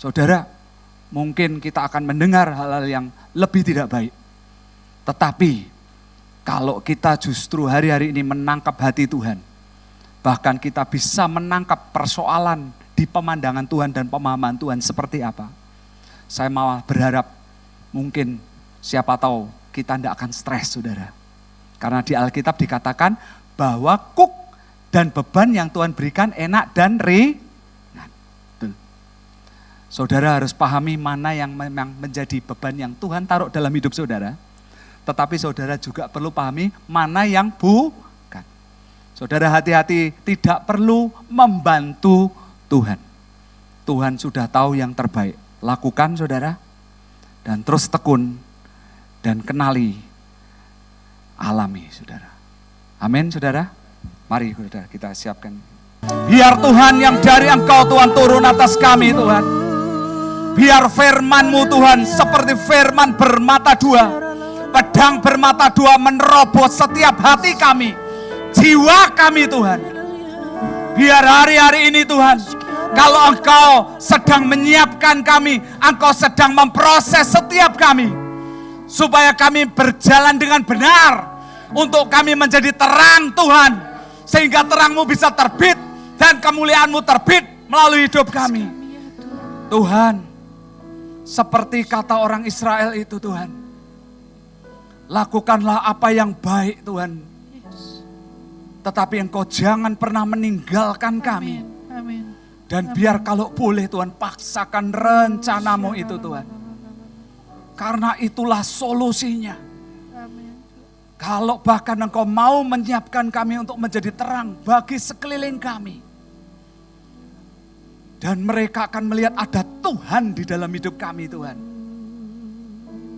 A: Saudara, mungkin kita akan mendengar hal-hal yang lebih tidak baik. Tetapi kalau kita justru hari-hari ini menangkap hati Tuhan, bahkan kita bisa menangkap persoalan di pemandangan Tuhan dan pemahaman Tuhan seperti apa. Saya malah berharap mungkin siapa tahu kita tidak akan stres saudara. Karena di Alkitab dikatakan bahwa kuk dan beban yang Tuhan berikan enak dan ringan. Saudara harus pahami mana yang memang menjadi beban yang Tuhan taruh dalam hidup saudara. Tetapi saudara juga perlu pahami mana yang bukan. Saudara hati-hati, tidak perlu membantu Tuhan. Tuhan sudah tahu yang terbaik. Lakukan saudara, dan terus tekun, dan kenali, alami saudara. Amin saudara. Mari saudara kita siapkan. Biar Tuhan yang dari Engkau Tuhan turun atas kami Tuhan. Biar firman-Mu Tuhan seperti firman bermata dua. Pedang bermata dua menerobos setiap hati kami. Jiwa kami Tuhan. Biar hari-hari ini Tuhan, kalau Engkau sedang menyiapkan kami, Engkau sedang memproses setiap kami, supaya kami berjalan dengan benar, untuk kami menjadi terang Tuhan, sehingga terang-Mu bisa terbit, dan kemuliaan-Mu terbit melalui hidup kami. Tuhan, seperti kata orang Israel itu Tuhan, lakukanlah apa yang baik Tuhan. Tetapi Engkau jangan pernah meninggalkan kami.
B: Amin.
A: Dan biar kalau boleh Tuhan, paksakan rencanamu itu Tuhan. Karena itulah solusinya.
B: Amin.
A: Kalau bahkan Engkau mau menyiapkan kami untuk menjadi terang bagi sekeliling kami. Dan mereka akan melihat ada Tuhan di dalam hidup kami Tuhan.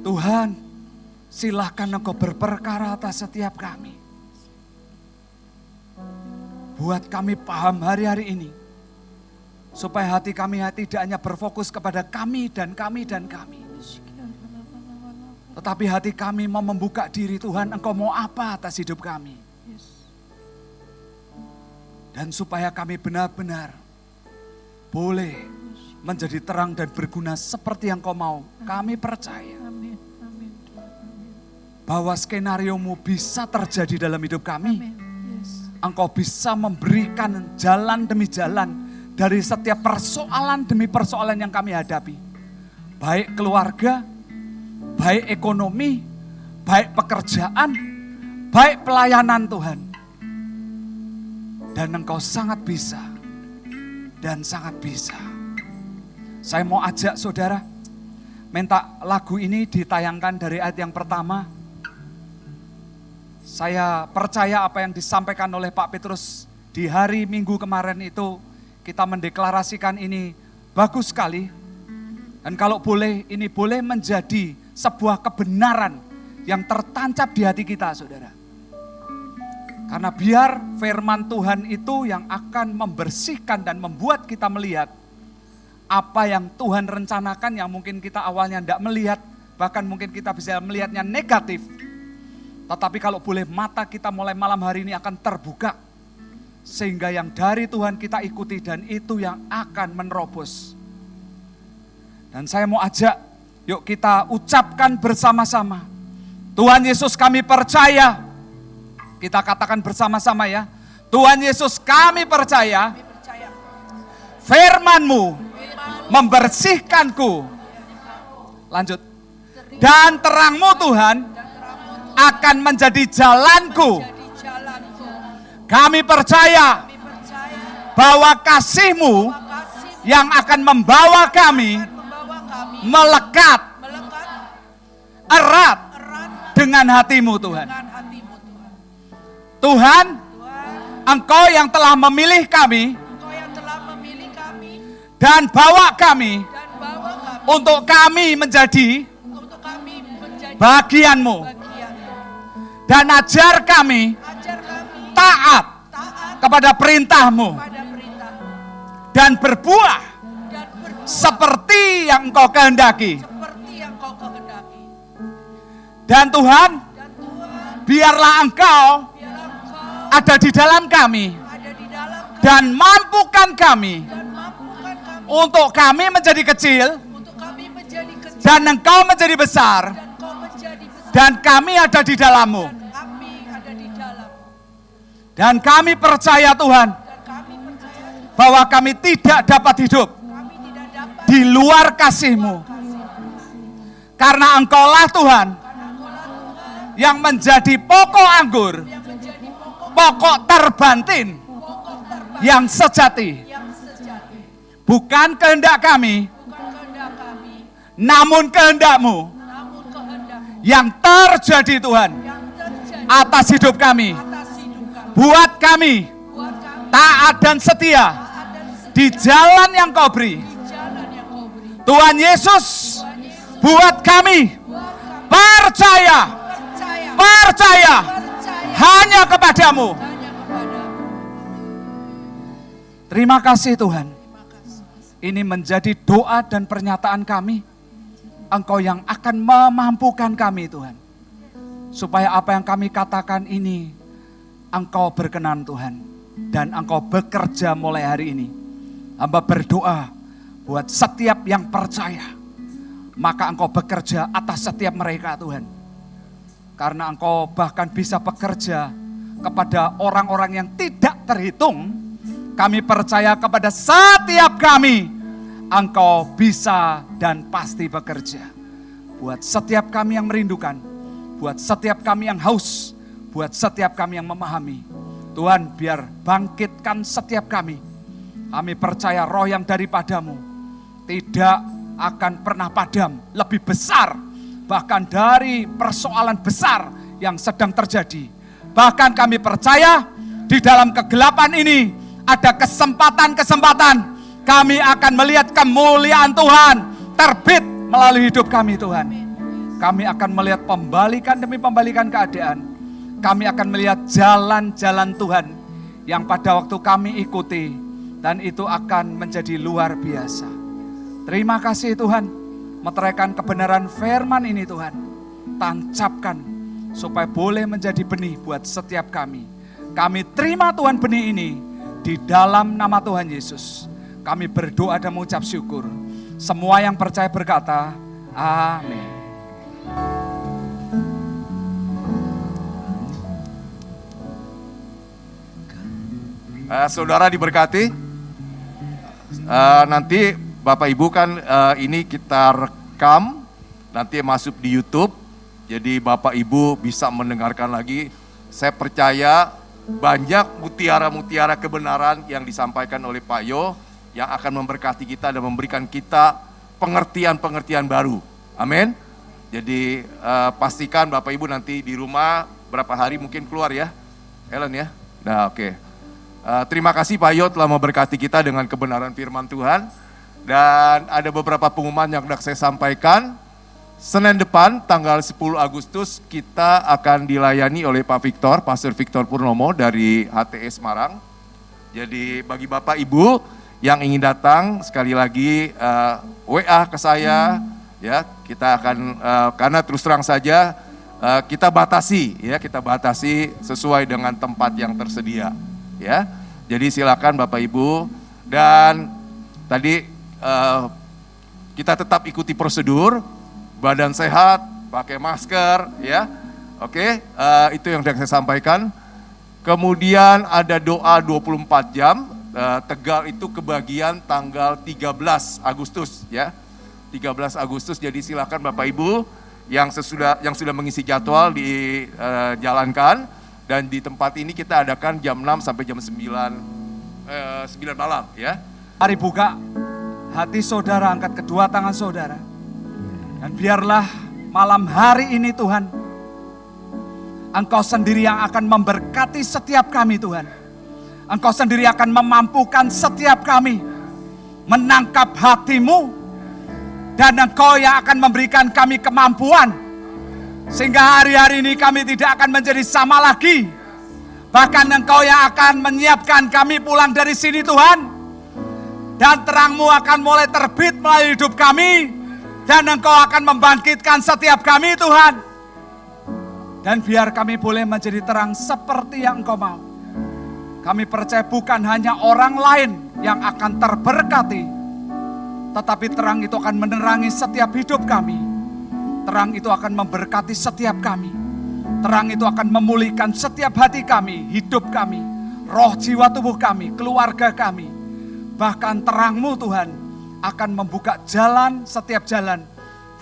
A: Tuhan, silahkan Engkau berperkara atas setiap kami. Buat kami paham hari-hari ini. Supaya hati kami tidak hanya berfokus kepada kami dan kami dan kami. Tetapi hati kami mau membuka diri, Tuhan, Engkau mau apa atas hidup kami. Dan supaya kami benar-benar boleh menjadi terang dan berguna seperti yang Kau mau. Kami percaya bahwa skenario-Mu bisa terjadi dalam hidup kami. Engkau bisa memberikan jalan demi jalan dari setiap persoalan demi persoalan yang kami hadapi. Baik keluarga, baik ekonomi, baik pekerjaan, baik pelayanan Tuhan. Dan Engkau sangat bisa dan sangat bisa. Saya mau ajak saudara, minta lagu ini ditayangkan dari ayat yang pertama. Saya percaya apa yang disampaikan oleh Pak Petrus di hari Minggu kemarin itu, kita mendeklarasikan ini bagus sekali. Dan kalau boleh, ini boleh menjadi sebuah kebenaran yang tertancap di hati kita, saudara. Karena biar firman Tuhan itu yang akan membersihkan dan membuat kita melihat apa yang Tuhan rencanakan yang mungkin kita awalnya tidak melihat, bahkan mungkin kita bisa melihatnya negatif. Tetapi kalau boleh mata kita mulai malam hari ini akan terbuka. Sehingga yang dari Tuhan kita ikuti dan itu yang akan menerobos. Dan saya mau ajak, yuk kita ucapkan bersama-sama. Tuhan Yesus kami percaya. Kita katakan bersama-sama ya. Tuhan Yesus kami percaya. Firman-Mu membersihkanku. Lanjut. Dan terang-Mu Tuhan akan menjadi jalanku. Kami percaya bahwa kasih-Mu yang akan membawa kami melekat erat dengan hati-Mu Tuhan. Tuhan, Engkau yang telah memilih kami dan bawa kami untuk kami menjadi bagian-Mu. Dan ajar kami taat kepada perintah-Mu dan berbuah seperti yang Engkau kehendaki. Dan Tuhan, biarlah Engkau ada di dalam kami dan mampukan kami untuk kami menjadi kecil dan Engkau menjadi besar dan kami ada di dalam-Mu. Dan kami percaya Tuhan bahwa kami tidak dapat hidup di luar kasih-Mu. Karena Engkaulah Tuhan yang menjadi pokok anggur, pokok terbantin yang sejati. Bukan kehendak kami, namun kehendak-Mu yang terjadi Tuhan atas hidup kami. Buat kami taat dan setia di jalan yang Kau beri. Tuhan Yesus, buat kami percaya hanya kepadamu. Terima kasih Tuhan. Ini menjadi doa dan pernyataan kami. Engkau yang akan memampukan kami Tuhan. Supaya apa yang kami katakan ini Engkau berkenan Tuhan. Dan Engkau bekerja mulai hari ini. Hamba berdoa buat setiap yang percaya. Maka Engkau bekerja atas setiap mereka Tuhan. Karena Engkau bahkan bisa bekerja kepada orang-orang yang tidak terhitung. Kami percaya kepada setiap kami. Engkau bisa dan pasti bekerja. Buat setiap kami yang merindukan, buat setiap kami yang haus, buat setiap kami yang memahami. Tuhan, biar bangkitkan setiap kami. Kami percaya roh yang daripadamu tidak akan pernah padam, lebih besar bahkan dari persoalan besar yang sedang terjadi. Bahkan kami percaya di dalam kegelapan ini ada kesempatan-kesempatan kami akan melihat kemuliaan Tuhan terbit melalui hidup kami Tuhan. Kami akan melihat pembalikan demi pembalikan keadaan. Kami akan melihat jalan-jalan Tuhan yang pada waktu kami ikuti dan itu akan menjadi luar biasa. Terima kasih Tuhan, meteraikan kebenaran firman ini Tuhan. Tancapkan supaya boleh menjadi benih buat setiap kami. Kami terima Tuhan benih ini di dalam nama Tuhan Yesus. Kami berdoa dan mengucap syukur. Semua yang percaya berkata, amin.
B: Saudara diberkati. Nanti Bapak Ibu kan ini kita rekam, nanti masuk di YouTube. Jadi Bapak Ibu bisa mendengarkan lagi. Saya percaya banyak mutiara-mutiara kebenaran yang disampaikan oleh Pak Yo yang akan memberkati kita dan memberikan kita pengertian-pengertian baru. Amin. Jadi pastikan Bapak Ibu nanti di rumah berapa hari mungkin keluar ya, Ellen ya. Nah oke. Terima kasih Pak Yo telah memberkati kita dengan kebenaran firman Tuhan. Dan ada beberapa pengumuman yang hendak saya sampaikan. Senin depan tanggal 10 Agustus kita akan dilayani oleh Pak Victor, Pastor Victor Purnomo dari HTS Semarang. Jadi bagi Bapak Ibu yang ingin datang sekali lagi WA ke saya ya, kita akan karena terus terang saja kita batasi sesuai dengan tempat yang tersedia ya. Jadi silakan Bapak Ibu, dan tadi kita tetap ikuti prosedur, badan sehat, pakai masker ya. Oke, itu yang saya sampaikan. Kemudian ada doa 24 jam, Tegal itu kebagian tanggal 13 Agustus ya. 13 Agustus, jadi silakan Bapak Ibu yang sudah mengisi jadwal dijalankan, dan di tempat ini kita adakan jam 6 sampai jam 9 malam ya.
A: Mari buka hati saudara, angkat kedua tangan saudara. Dan biarlah malam hari ini Tuhan, Engkau sendiri yang akan memberkati setiap kami Tuhan. Engkau sendiri akan memampukan setiap kami menangkap hati-Mu. Dan Engkau yang akan memberikan kami kemampuan. Sehingga hari-hari ini kami tidak akan menjadi sama lagi. Bahkan Engkau yang akan menyiapkan kami pulang dari sini Tuhan. Dan terang-Mu akan mulai terbit melalui hidup kami. Dan Engkau akan membangkitkan setiap kami Tuhan. Dan biar kami boleh menjadi terang seperti yang Engkau mau. Kami percaya bukan hanya orang lain yang akan terberkati, tetapi terang itu akan menerangi setiap hidup kami. Terang itu akan memberkati setiap kami. Terang itu akan memulihkan setiap hati kami, hidup kami, roh jiwa tubuh kami, keluarga kami. Bahkan terang-Mu Tuhan akan membuka jalan, setiap jalan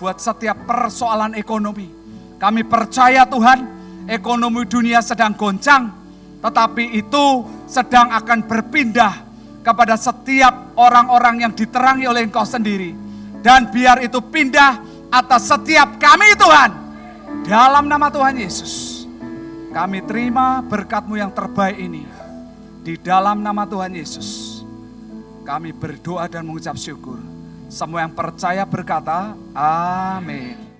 A: buat setiap persoalan ekonomi. Kami percaya Tuhan, ekonomi dunia sedang goncang, tetapi itu sedang akan berpindah kepada setiap orang-orang yang diterangi oleh Engkau sendiri. Dan biar itu pindah atas setiap kami Tuhan. Dalam nama Tuhan Yesus, kami terima berkat-Mu yang terbaik ini. Di dalam nama Tuhan Yesus, kami berdoa dan mengucap syukur. Semua yang percaya berkata, amin.